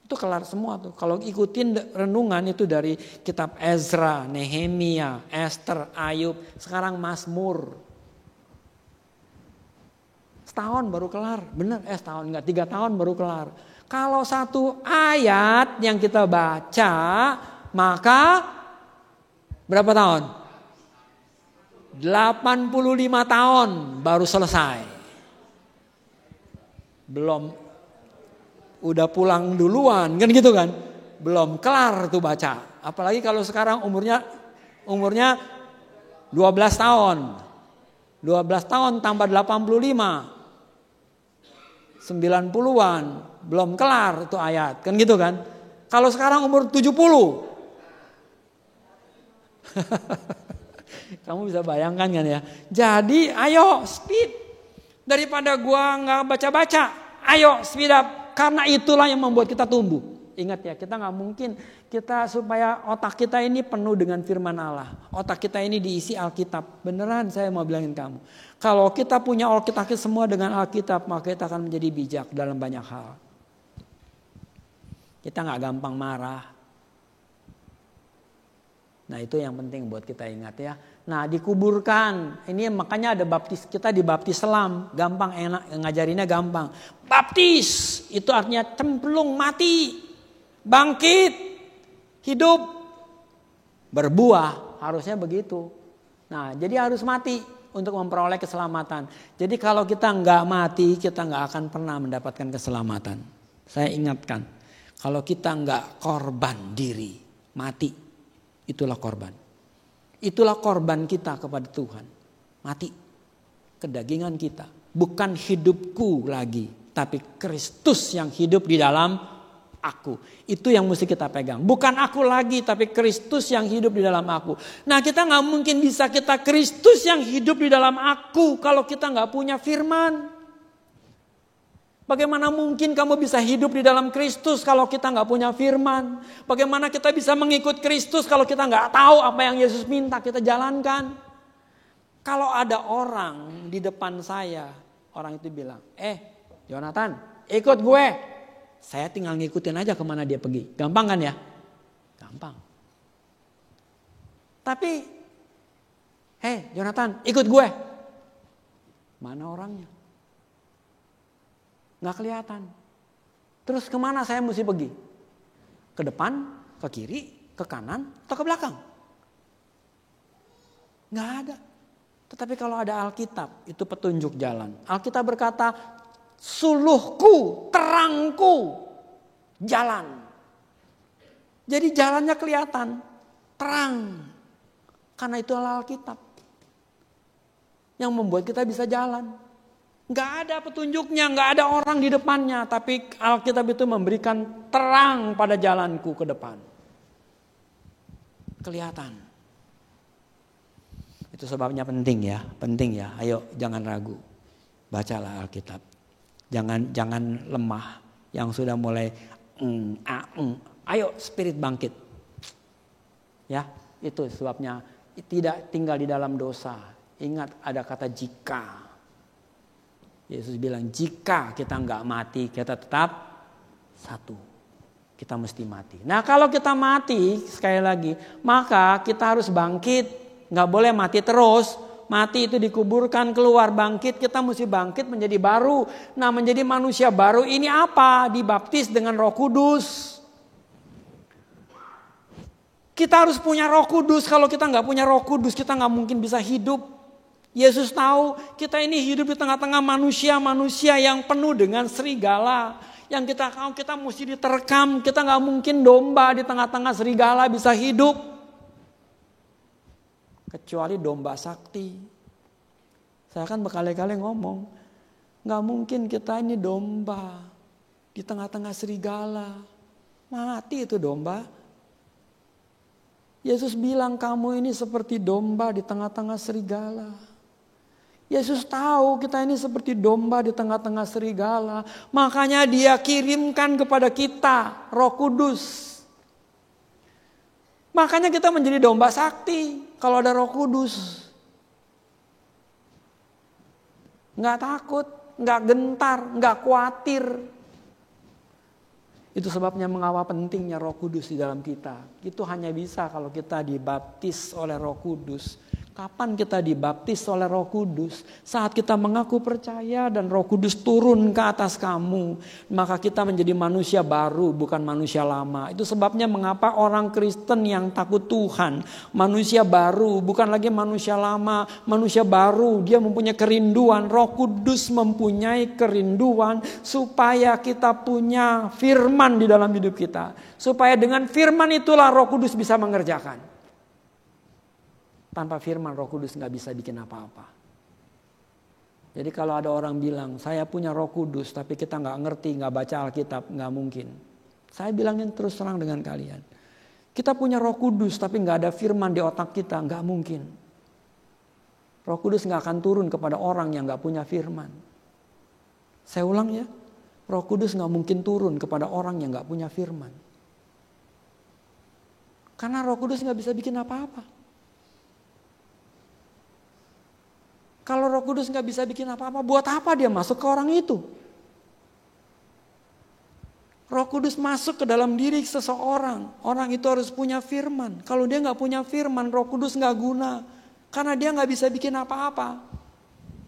Itu kelar semua tuh. Kalau ikutin renungan itu dari kitab Ezra, Nehemia, Esther, Ayub. Sekarang Mazmur. Setahun baru kelar. Bener, setahun enggak, 3 tahun baru kelar. Kalau satu ayat yang kita baca, maka berapa tahun? 85 tahun baru selesai. Belum udah pulang duluan kan gitu kan. Belum kelar tuh baca. Apalagi kalau sekarang umurnya 12 tahun. 12 tahun tambah 85. 90-an belum kelar itu ayat kan gitu kan. Kalau sekarang umur 70. Kamu bisa bayangkan kan ya. Jadi ayo speed. Daripada gua nggak baca-baca. Ayo speed up. Karena itulah yang membuat kita tumbuh. Ingat ya, kita nggak mungkin supaya otak kita ini penuh dengan firman Allah. Otak kita ini diisi Alkitab. Beneran saya mau bilangin kamu. Kalau kita punya Alkitab semua dengan Alkitab, maka kita akan menjadi bijak dalam banyak hal. Kita nggak gampang marah. Nah itu yang penting buat kita ingat ya. Nah dikuburkan. Ini makanya ada baptis. Kita dibaptis selam. Gampang, enak. Ngajarinnya gampang. Baptis. Itu artinya cemplung, mati. Bangkit. Hidup. Berbuah. Harusnya begitu. Nah jadi harus mati. Untuk memperoleh keselamatan. Jadi kalau kita nggak mati. Kita nggak akan pernah mendapatkan keselamatan. Saya ingatkan. Kalau kita nggak korban diri. Mati. Itulah korban. Itulah korban kita kepada Tuhan. Mati. Kedagingan kita. Bukan hidupku lagi. Tapi Kristus yang hidup di dalam aku. Itu yang mesti kita pegang. Bukan aku lagi. Tapi Kristus yang hidup di dalam aku. Nah kita gak mungkin bisa kita Kristus yang hidup di dalam aku. Kalau kita gak punya firman. Bagaimana mungkin kamu bisa hidup di dalam Kristus kalau kita nggak punya firman? Bagaimana kita bisa mengikut Kristus kalau kita nggak tahu apa yang Yesus minta kita jalankan? Kalau ada orang di depan saya, orang itu bilang, Jonathan, ikut gue. Saya tinggal ngikutin aja kemana dia pergi. Gampang kan ya? Gampang. Tapi, Jonathan, ikut gue. Mana orangnya? Nggak kelihatan. Terus kemana saya mesti pergi? Ke depan, ke kiri, ke kanan, atau ke belakang? Nggak ada. Tetapi kalau ada Alkitab, itu petunjuk jalan. Alkitab berkata, suluhku, terangku, jalan. Jadi jalannya kelihatan, terang. Karena itu Alkitab. Yang membuat kita bisa jalan. Nggak ada petunjuknya, nggak ada orang di depannya. Tapi Alkitab itu memberikan terang pada jalanku ke depan. Kelihatan. Itu sebabnya penting ya. Ayo jangan ragu. Bacalah Alkitab. Jangan lemah. Yang sudah mulai ayo spirit bangkit. Ya, itu sebabnya tidak tinggal di dalam dosa. Ingat ada kata jika. Yesus bilang jika kita nggak mati kita tetap satu. Kita mesti mati. Nah kalau kita mati sekali lagi maka kita harus bangkit. Nggak boleh mati terus. Mati itu dikuburkan keluar bangkit. Kita mesti bangkit menjadi baru. Nah menjadi manusia baru ini apa? Dibaptis dengan Roh Kudus. Kita harus punya Roh Kudus. Kalau kita nggak punya Roh Kudus, kita nggak mungkin bisa hidup. Yesus tahu kita ini hidup di tengah-tengah manusia-manusia yang penuh dengan serigala. Yang kita mesti diterkam. Kita nggak mungkin domba di tengah-tengah serigala bisa hidup. Kecuali domba sakti. Saya kan berkali-kali ngomong, nggak mungkin kita ini domba di tengah-tengah serigala. Mati itu domba. Yesus bilang kamu ini seperti domba di tengah-tengah serigala. Yesus tahu kita ini seperti domba di tengah-tengah serigala. Makanya dia kirimkan kepada kita Roh Kudus. Makanya kita menjadi domba sakti kalau ada Roh Kudus. Nggak takut, nggak gentar, nggak khawatir. Itu sebabnya mengapa pentingnya Roh Kudus di dalam kita. Itu hanya bisa kalau kita dibaptis oleh Roh Kudus. Kapan kita dibaptis oleh Roh Kudus? Saat kita mengaku percaya dan Roh Kudus turun ke atas kamu. Maka kita menjadi manusia baru, bukan manusia lama. Itu sebabnya mengapa orang Kristen yang takut Tuhan. Manusia baru, bukan lagi manusia lama. Manusia baru, dia mempunyai kerinduan. Roh Kudus mempunyai kerinduan supaya kita punya firman di dalam hidup kita. Supaya dengan firman itulah Roh Kudus bisa mengerjakan. Tanpa firman Roh Kudus gak bisa bikin apa-apa. Jadi kalau ada orang bilang saya punya Roh Kudus tapi kita gak ngerti, gak baca Alkitab, gak mungkin. Saya bilangin terus terang dengan kalian. Kita punya Roh Kudus tapi gak ada firman di otak kita, gak mungkin. Roh Kudus gak akan turun kepada orang yang gak punya firman. Saya ulang ya, Roh Kudus gak mungkin turun kepada orang yang gak punya firman. Karena Roh Kudus gak bisa bikin apa-apa. Kalau Roh Kudus gak bisa bikin apa-apa, buat apa dia masuk ke orang itu? Roh Kudus masuk ke dalam diri seseorang. Orang itu harus punya firman. Kalau dia gak punya firman, Roh Kudus gak guna. Karena dia gak bisa bikin apa-apa.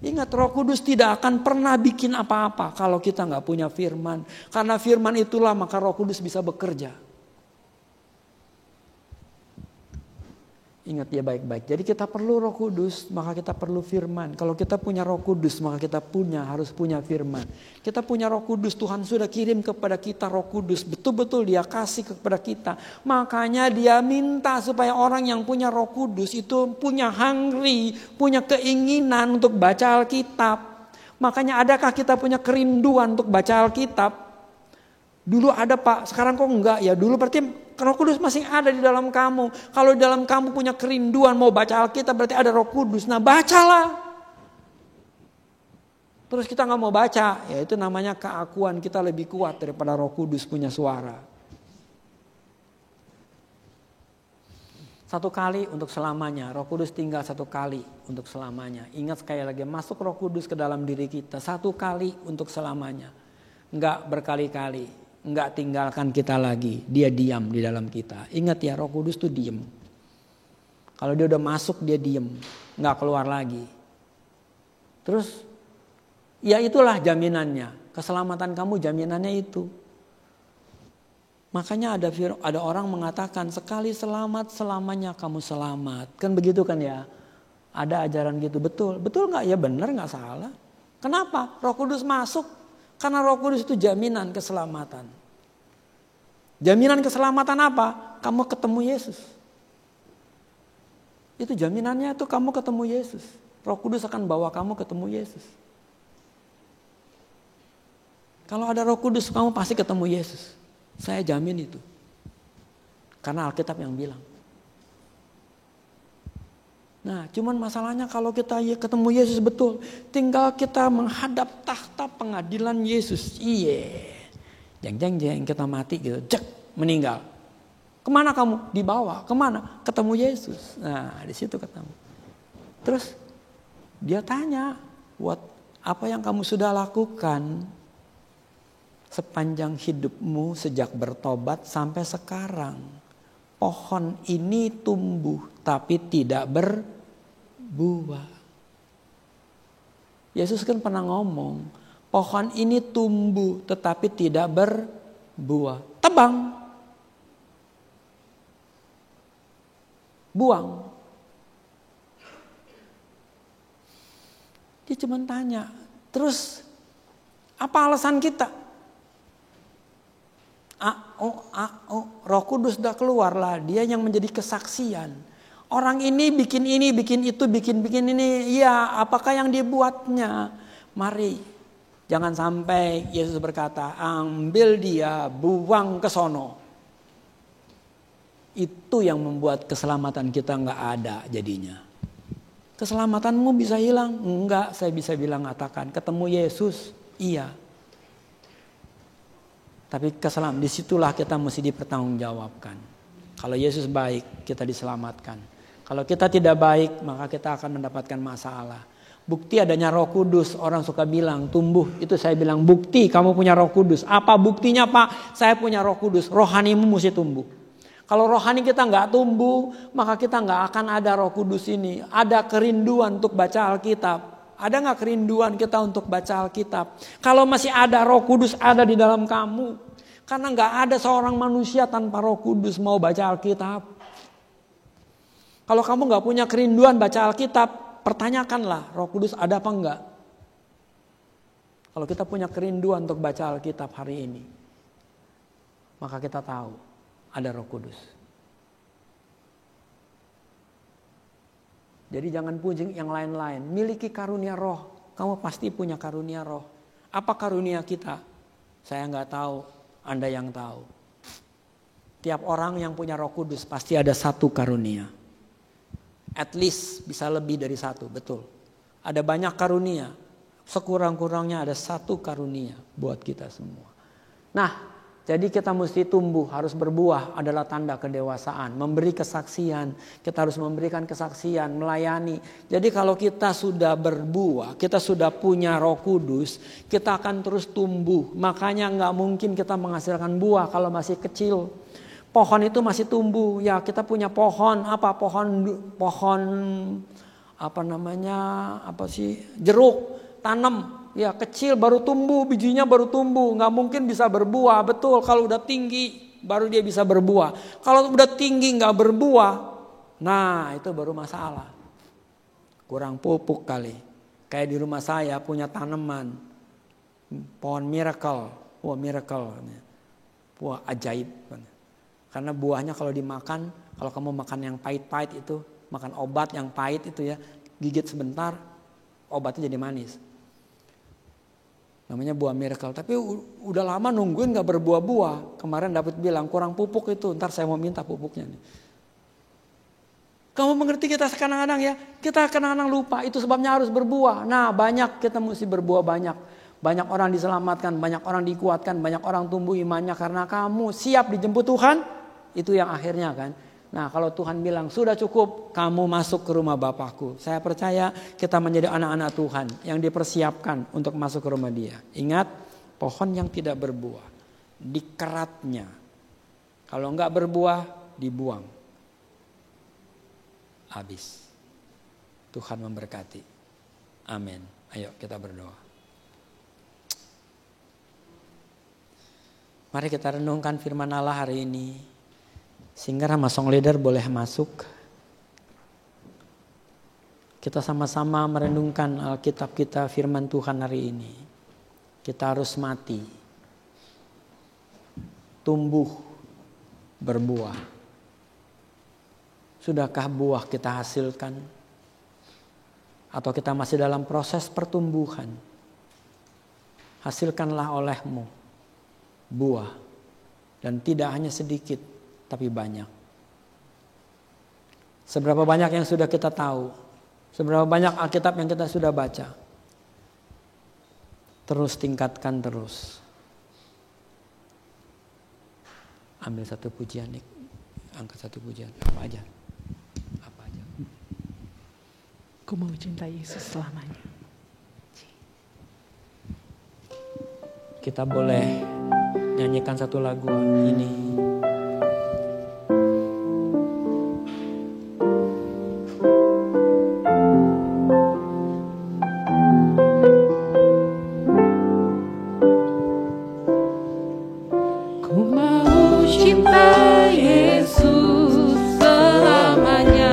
Ingat, Roh Kudus tidak akan pernah bikin apa-apa kalau kita gak punya firman. Karena firman itulah maka Roh Kudus bisa bekerja. Ingat ya baik-baik. Jadi kita perlu Roh Kudus, maka kita perlu firman. Kalau kita punya Roh Kudus, maka kita harus punya firman. Kita punya Roh Kudus, Tuhan sudah kirim kepada kita Roh Kudus. Betul-betul dia kasih kepada kita. Makanya dia minta supaya orang yang punya Roh Kudus itu punya hungry, punya keinginan untuk baca Alkitab. Makanya adakah kita punya kerinduan untuk baca Alkitab? Dulu ada Pak, sekarang kok enggak ya? Dulu berarti Roh Kudus masih ada di dalam kamu. Kalau di dalam kamu punya kerinduan mau baca Alkitab berarti ada Roh Kudus. Nah bacalah. Terus kita gak mau baca. Ya itu namanya keakuan kita lebih kuat daripada Roh Kudus punya suara. Satu kali untuk selamanya. Roh Kudus tinggal satu kali untuk selamanya. Ingat sekali lagi, masuk Roh Kudus ke dalam diri kita. Satu kali untuk selamanya. Enggak berkali-kali. Enggak tinggalkan kita lagi. Dia diam di dalam kita. Ingat ya, Roh Kudus tuh diem. Kalau dia udah masuk dia diem. Enggak keluar lagi. Terus ya itulah jaminannya. Keselamatan kamu jaminannya itu. Makanya ada orang mengatakan sekali selamat selamanya kamu selamat. Kan begitu kan ya. Ada ajaran gitu. Betul gak? Ya benar gak salah. Kenapa? Roh Kudus masuk. Karena Roh Kudus itu jaminan keselamatan. Jaminan keselamatan apa? Kamu ketemu Yesus. Itu jaminannya tuh kamu ketemu Yesus. Roh Kudus akan bawa kamu ketemu Yesus. Kalau ada Roh Kudus kamu pasti ketemu Yesus. Saya jamin itu. Karena Alkitab yang bilang. Nah, cuman masalahnya kalau kita ketemu Yesus betul, tinggal kita menghadap tahta pengadilan Yesus. Jeng kita mati gitu, meninggal. Kemana kamu? Dibawa. Kemana? Ketemu Yesus. Nah, di situ ketemu. Terus dia tanya, apa yang kamu sudah lakukan sepanjang hidupmu sejak bertobat sampai sekarang? Pohon ini tumbuh tapi tidak berbuah. Yesus kan pernah ngomong, pohon ini tumbuh tetapi tidak berbuah. Tebang. buang. Dia cuma tanya, terus apa alasan kita? Roh Kudus sudah keluar lah, dia yang menjadi kesaksian. Orang ini, bikin itu, bikin ini. Iya, apakah yang dibuatnya? Mari, jangan sampai Yesus berkata, ambil dia, buang ke sono. Itu yang membuat keselamatan kita nggak ada jadinya. Keselamatanmu bisa hilang? Enggak, saya bisa bilang katakan. Ketemu Yesus, iya. Tapi disitulah kita mesti dipertanggungjawabkan. Kalau Yesus baik, kita diselamatkan. Kalau kita tidak baik, maka kita akan mendapatkan masalah. Bukti adanya Roh Kudus, orang suka bilang tumbuh. Itu saya bilang bukti kamu punya Roh Kudus. Apa buktinya Pak? Saya punya Roh Kudus. Rohanimu mesti tumbuh. Kalau rohani kita nggak tumbuh, maka kita nggak akan ada Roh Kudus ini. Ada kerinduan untuk baca Alkitab. Ada nggak kerinduan kita untuk baca Alkitab? Kalau masih ada Roh Kudus ada di dalam kamu. Karena nggak ada seorang manusia tanpa Roh Kudus mau baca Alkitab. Kalau kamu nggak punya kerinduan baca Alkitab, pertanyakanlah Roh Kudus ada apa enggak? Kalau kita punya kerinduan untuk baca Alkitab hari ini, maka kita tahu ada Roh Kudus. Jadi jangan puji yang lain-lain. Miliki karunia roh. Kamu pasti punya karunia roh. Apa karunia kita? Saya nggak tahu. Anda yang tahu. Tiap orang yang punya Roh Kudus pasti ada satu karunia. At least bisa lebih dari satu. Betul. Ada banyak karunia. Sekurang-kurangnya ada satu karunia buat kita semua. Nah, jadi kita mesti tumbuh, harus berbuah adalah tanda kedewasaan. Memberi kesaksian, kita harus memberikan kesaksian, melayani. Jadi kalau kita sudah berbuah, kita sudah punya Roh Kudus, kita akan terus tumbuh. Makanya nggak mungkin kita menghasilkan buah kalau masih kecil. Pohon itu masih tumbuh, ya kita punya pohon, apa pohon apa namanya, apa sih, jeruk, tanam. Ya kecil baru tumbuh, bijinya baru tumbuh, nggak mungkin bisa berbuah. Betul, kalau udah tinggi baru dia bisa berbuah. Kalau udah tinggi nggak berbuah, nah itu baru masalah. Kurang pupuk kali. Kayak di rumah saya punya tanaman pohon miracle, buah ajaib. Karena buahnya kalau dimakan, kalau kamu makan yang pahit-pahit itu, makan obat yang pahit itu ya, gigit sebentar, obatnya jadi manis. Namanya buah miracle. Tapi udah lama nungguin gak berbuah-buah. Kemarin David bilang kurang pupuk itu. Ntar saya mau minta pupuknya nih. Kamu mengerti kita kadang-kadang ya. Kita kadang-kadang lupa. Itu sebabnya harus berbuah. Nah banyak kita mesti berbuah banyak. Banyak orang diselamatkan. Banyak orang dikuatkan. Banyak orang tumbuh imannya. Karena kamu siap dijemput Tuhan. Itu yang akhirnya kan. Nah kalau Tuhan bilang sudah cukup kamu masuk ke rumah Bapakku. Saya percaya kita menjadi anak-anak Tuhan yang dipersiapkan untuk masuk ke rumah Dia. Ingat pohon yang tidak berbuah dikeratnya. Kalau enggak berbuah dibuang. Habis. Tuhan memberkati. Amin. Ayo kita berdoa. Mari kita renungkan firman Allah hari ini. Sehingga Rama Song Leader boleh masuk. Kita sama-sama merenungkan Alkitab kita, firman Tuhan hari ini. Kita harus mati. Tumbuh, berbuah. Sudahkah buah kita hasilkan? Atau kita masih dalam proses pertumbuhan? Hasilkanlah olehmu buah. Dan tidak hanya sedikit, tapi banyak. Seberapa banyak yang sudah kita tahu, seberapa banyak Alkitab yang kita sudah baca. Terus tingkatkan terus. Ambil satu pujian nih, angkat satu pujian, apa aja. Aku mau cintai Yesus selamanya. Kita boleh nyanyikan satu lagu ini. Ku mau cintai Yesus selamanya.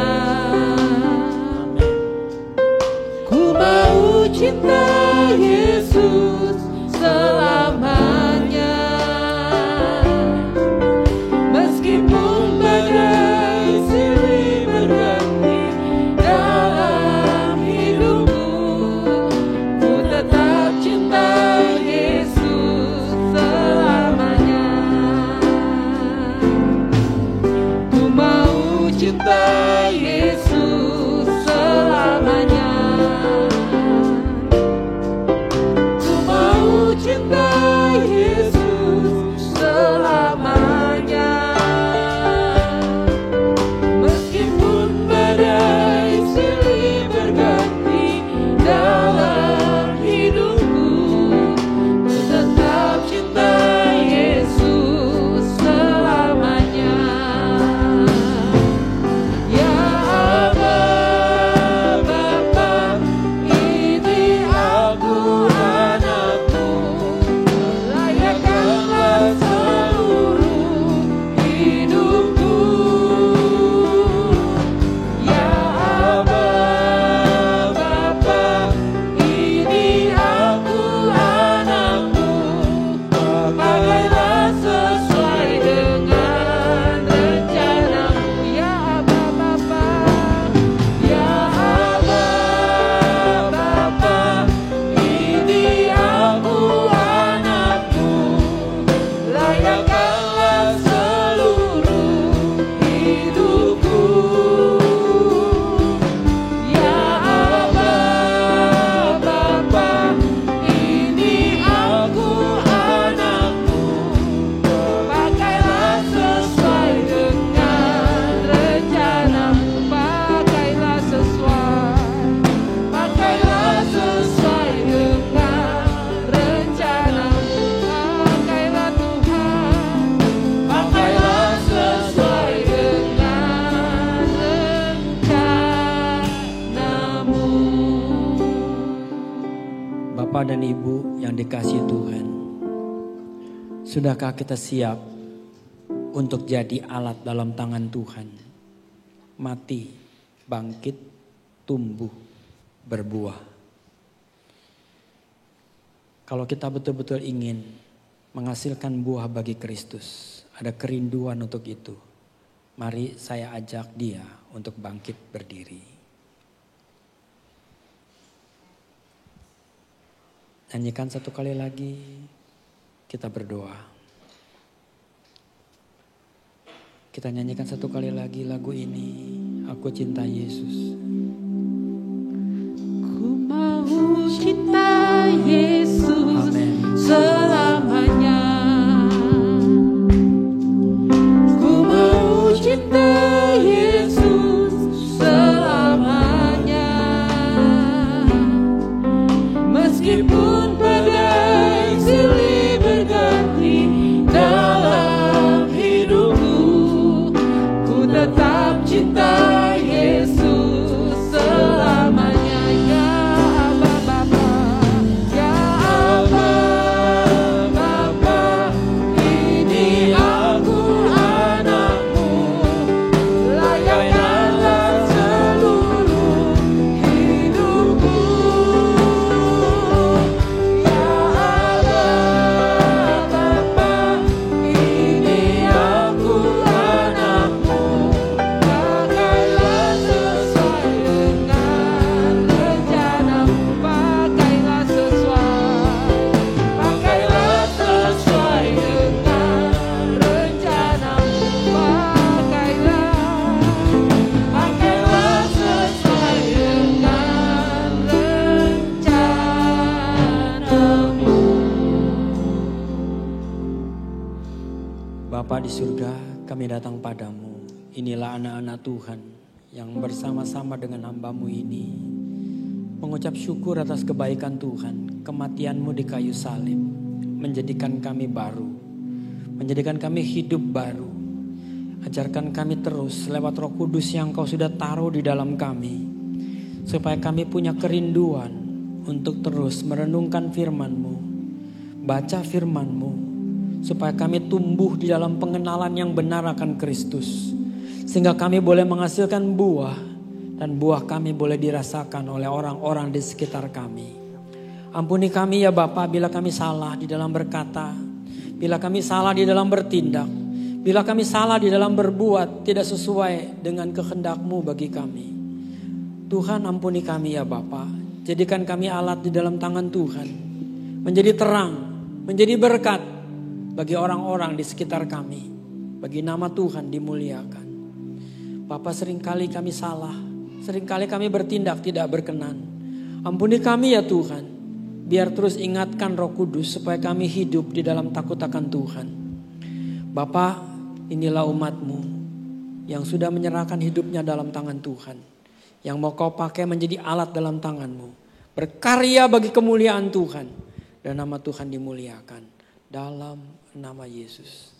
Ibu yang dikasihi Tuhan, sudahkah kita siap untuk jadi alat dalam tangan Tuhan? Mati, bangkit, tumbuh, berbuah. Kalau kita betul-betul ingin menghasilkan buah bagi Kristus, ada kerinduan untuk itu, mari saya ajak dia untuk bangkit berdiri. Nyanyikan satu kali lagi, kita berdoa. Kita nyanyikan satu kali lagi lagu ini, Aku Cinta Yesus. Ku mau cinta Yesus selamanya. Ku mau cinta Yesus selamanya. Meskipun badai silih berganti dalam hidupku, ku tetap cinta Yesus selamanya. Ya Aba Bapa, ya Aba Bapa, ini aku anakmu, layakkanlah seluruh hidupku. Ya Aba Bapa, ini aku anakmu, pakailah sesuai dengan rencanamu, pakailah sesuai dengan rencanamu, pakailah sesuai dengan rencanamu. Bapa di surga, kami datang padamu. Inilah anak-anak Tuhan yang bersama-sama dengan hamba-Mu ini mengucap syukur atas kebaikan Tuhan, kematian-Mu di kayu salib, menjadikan kami baru, menjadikan kami hidup baru. Ajarkan kami terus lewat Roh Kudus yang Kau sudah taruh di dalam kami, supaya kami punya kerinduan untuk terus merenungkan firman-Mu, baca firman-Mu, supaya kami tumbuh di dalam pengenalan yang benar akan Kristus, sehingga kami boleh menghasilkan buah, dan buah kami boleh dirasakan oleh orang-orang di sekitar kami. Ampuni kami ya Bapa bila kami salah di dalam berkata, bila kami salah di dalam bertindak, bila kami salah di dalam berbuat tidak sesuai dengan kehendak-Mu bagi kami. Tuhan, ampuni kami ya Bapa, jadikan kami alat di dalam tangan Tuhan, menjadi terang, menjadi berkat bagi orang-orang di sekitar kami, bagi nama Tuhan dimuliakan. Bapa, seringkali kami salah, seringkali kami bertindak tidak berkenan. Ampuni kami ya Tuhan, biar terus ingatkan Roh Kudus supaya kami hidup di dalam takut akan Tuhan. Bapa, inilah umat-Mu yang sudah menyerahkan hidupnya dalam tangan Tuhan, yang mau Kau pakai menjadi alat dalam tangan-Mu, berkarya bagi kemuliaan Tuhan, dan nama Tuhan dimuliakan. Dalam nama Yesus,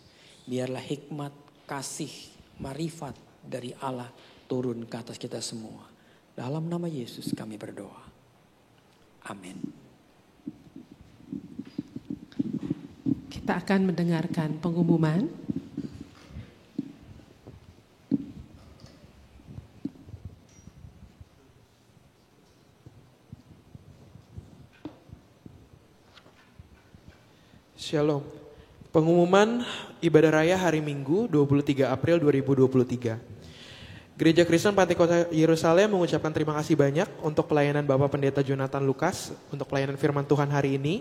biarlah hikmat, kasih, marifat dari Allah turun ke atas kita semua. Dalam nama Yesus kami berdoa. Amin. Kita akan mendengarkan pengumuman. Shalom. Pengumuman ibadah raya hari Minggu 23 April 2023. Gereja Kristen Pantai Kota Yerusalem mengucapkan terima kasih banyak untuk pelayanan Bapak Pendeta Jonathan Lukas untuk pelayanan firman Tuhan hari ini.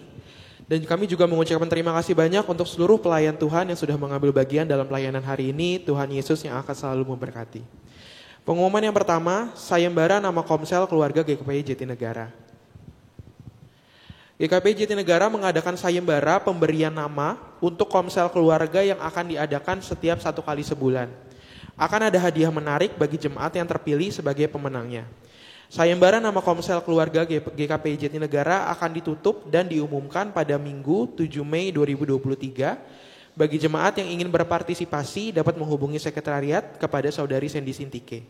Dan kami juga mengucapkan terima kasih banyak untuk seluruh pelayan Tuhan yang sudah mengambil bagian dalam pelayanan hari ini. Tuhan Yesus yang akan selalu memberkati. Pengumuman yang pertama, sayembara nama Komsel Keluarga GKPI Jatinegara. GKPI Jatinegara mengadakan sayembara pemberian nama untuk Komsel Keluarga yang akan diadakan setiap 1 kali sebulan. Akan ada hadiah menarik bagi jemaat yang terpilih sebagai pemenangnya. Sayembara nama Komsel Keluarga GKPI Jatinegara akan ditutup dan diumumkan pada Minggu 7 Mei 2023. Bagi jemaat yang ingin berpartisipasi dapat menghubungi sekretariat kepada Saudari Sandy Sintike.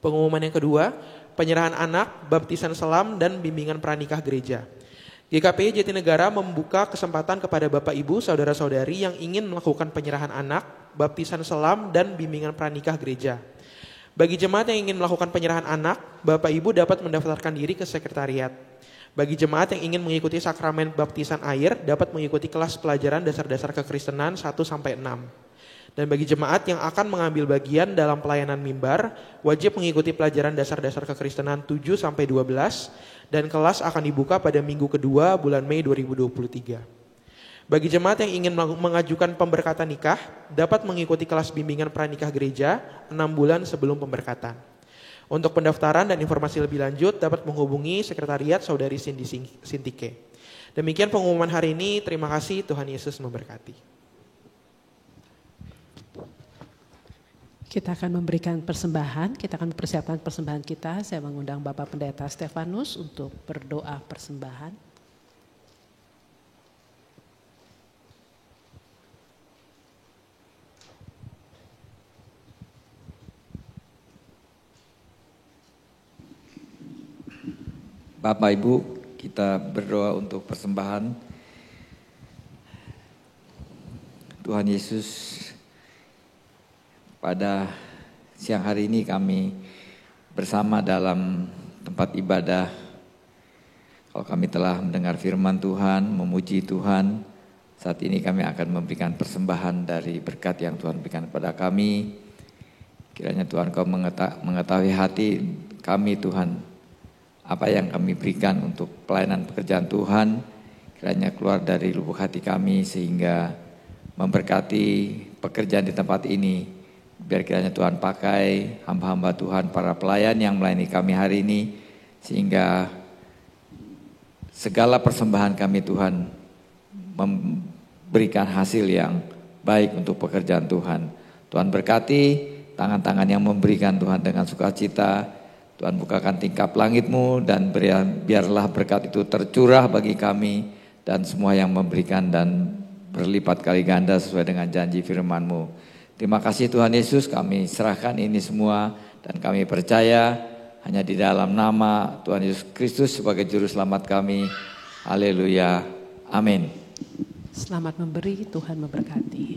Pengumuman yang kedua, penyerahan anak, baptisan selam, dan bimbingan pranikah gereja. GKPI Jatinegara membuka kesempatan kepada Bapak Ibu, Saudara-saudari yang ingin melakukan penyerahan anak, baptisan selam, dan bimbingan pranikah gereja. Bagi jemaat yang ingin melakukan penyerahan anak, Bapak Ibu dapat mendaftarkan diri ke sekretariat. Bagi jemaat yang ingin mengikuti sakramen baptisan air, dapat mengikuti kelas pelajaran dasar-dasar kekristenan 1-6. Dan bagi jemaat yang akan mengambil bagian dalam pelayanan mimbar, wajib mengikuti pelajaran dasar-dasar kekristenan 7-12, dan kelas akan dibuka pada minggu kedua bulan Mei 2023. Bagi jemaat yang ingin mengajukan pemberkatan nikah, dapat mengikuti kelas bimbingan pranikah gereja 6 bulan sebelum pemberkatan. Untuk pendaftaran dan informasi lebih lanjut dapat menghubungi sekretariat Saudari Cindy Sintike. Demikian pengumuman hari ini, terima kasih, Tuhan Yesus memberkati. Kita akan memberikan persembahan, kita akan mempersiapkan persembahan kita. Saya mengundang Bapak Pendeta Stefanus untuk berdoa persembahan. Bapak Ibu, kita berdoa untuk persembahan. Tuhan Yesus, pada siang hari ini kami bersama dalam tempat ibadah. Kalau kami telah mendengar firman Tuhan, memuji Tuhan, saat ini kami akan memberikan persembahan dari berkat yang Tuhan berikan kepada kami. Kiranya Tuhan Kau mengetahui hati kami Tuhan, apa yang kami berikan untuk pelayanan pekerjaan Tuhan, kiranya keluar dari lubuk hati kami sehingga memberkati pekerjaan di tempat ini. Biar kiranya Tuhan pakai hamba-hamba Tuhan, para pelayan yang melayani kami hari ini, sehingga segala persembahan kami Tuhan memberikan hasil yang baik untuk pekerjaan Tuhan. Tuhan berkati tangan-tangan yang memberikan Tuhan dengan sukacita. Tuhan bukakan tingkap langit-Mu dan biarlah berkat itu tercurah bagi kami dan semua yang memberikan dan berlipat kali ganda sesuai dengan janji firman-Mu. Terima kasih Tuhan Yesus, kami serahkan ini semua dan kami percaya hanya di dalam nama Tuhan Yesus Kristus sebagai juru selamat kami. Haleluya. Amin. Selamat memberi, Tuhan memberkati.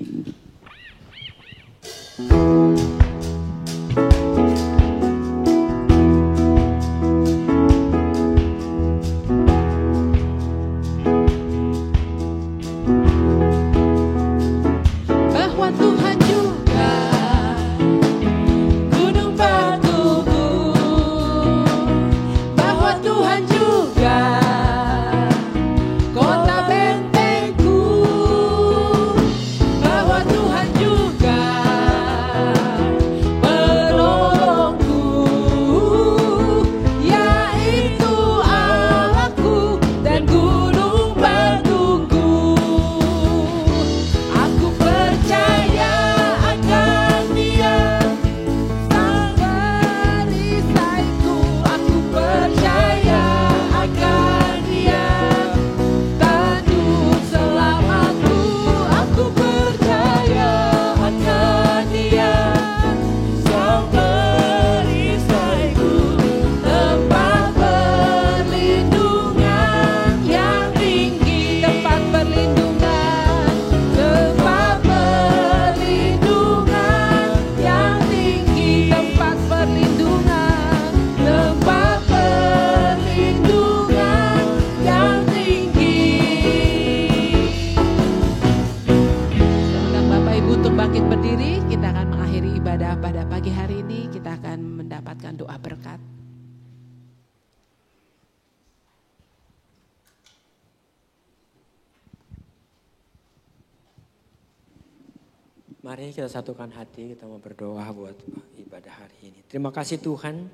Mari kita satukan hati, kita mau berdoa buat ibadah hari ini. Terima kasih Tuhan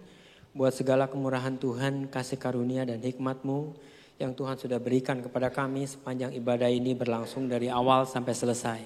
buat segala kemurahan Tuhan, kasih karunia dan hikmat-Mu yang Tuhan sudah berikan kepada kami sepanjang ibadah ini berlangsung dari awal sampai selesai.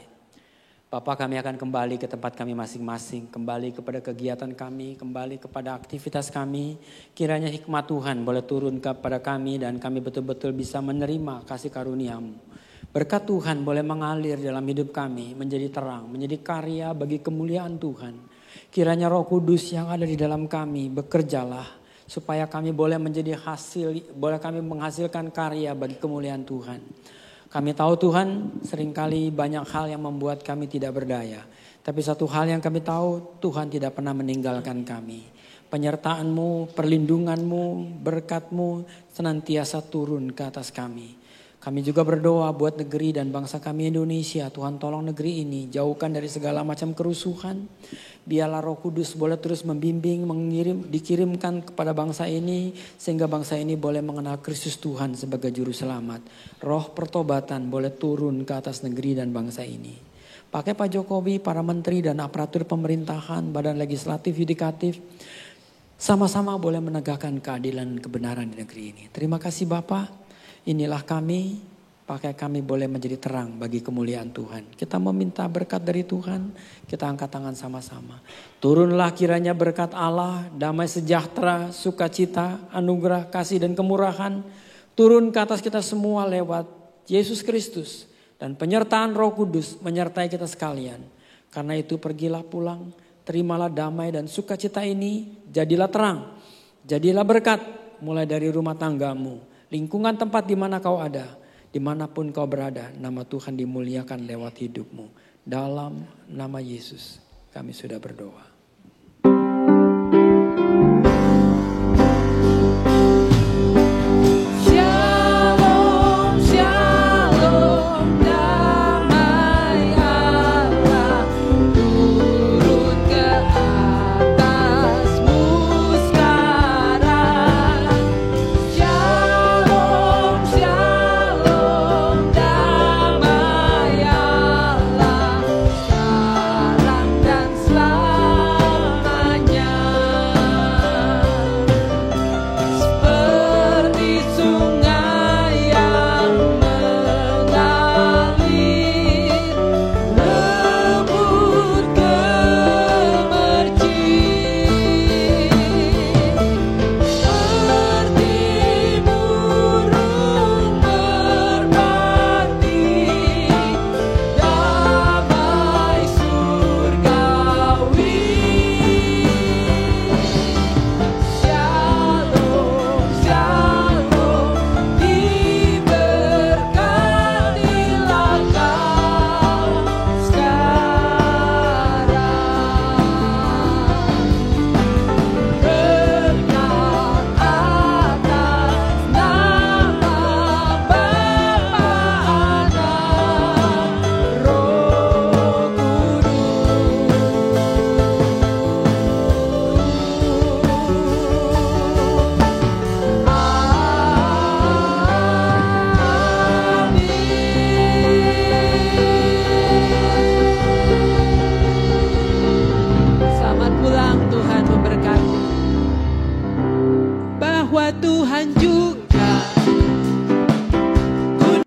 Bapa, kami akan kembali ke tempat kami masing-masing, kembali kepada kegiatan kami, kembali kepada aktivitas kami. Kiranya hikmat Tuhan boleh turun kepada kami dan kami betul-betul bisa menerima kasih karunia-Mu. Berkat Tuhan boleh mengalir dalam hidup kami, menjadi terang, menjadi karya bagi kemuliaan Tuhan. Kiranya Roh Kudus yang ada di dalam kami bekerjalah supaya kami boleh boleh kami menghasilkan karya bagi kemuliaan Tuhan. Kami tahu Tuhan, seringkali banyak hal yang membuat kami tidak berdaya. Tapi satu hal yang kami tahu, Tuhan tidak pernah meninggalkan kami. Penyertaan-Mu, perlindungan-Mu, berkat-Mu senantiasa turun ke atas kami. Kami juga berdoa buat negeri dan bangsa kami Indonesia. Tuhan tolong negeri ini, jauhkan dari segala macam kerusuhan. Biarlah Roh Kudus boleh terus membimbing, dikirimkan kepada bangsa ini. Sehingga bangsa ini boleh mengenal Kristus Tuhan sebagai Juru Selamat. Roh pertobatan boleh turun ke atas negeri dan bangsa ini. Pakai Pak Jokowi, para menteri dan aparatur pemerintahan, badan legislatif, yudikatif. Sama-sama boleh menegakkan keadilan dan kebenaran di negeri ini. Terima kasih Bapak. Inilah kami, pakai kami boleh menjadi terang bagi kemuliaan Tuhan. Kita meminta berkat dari Tuhan, kita angkat tangan sama-sama. Turunlah kiranya berkat Allah, damai sejahtera, sukacita, anugerah, kasih dan kemurahan. Turun ke atas kita semua lewat Yesus Kristus. Dan penyertaan Roh Kudus menyertai kita sekalian. Karena itu pergilah pulang, terimalah damai dan sukacita ini, jadilah terang, jadilah berkat mulai dari rumah tanggamu. Lingkungan tempat di mana kau ada, dimanapun kau berada, nama Tuhan dimuliakan lewat hidupmu. Dalam nama Yesus kami sudah berdoa.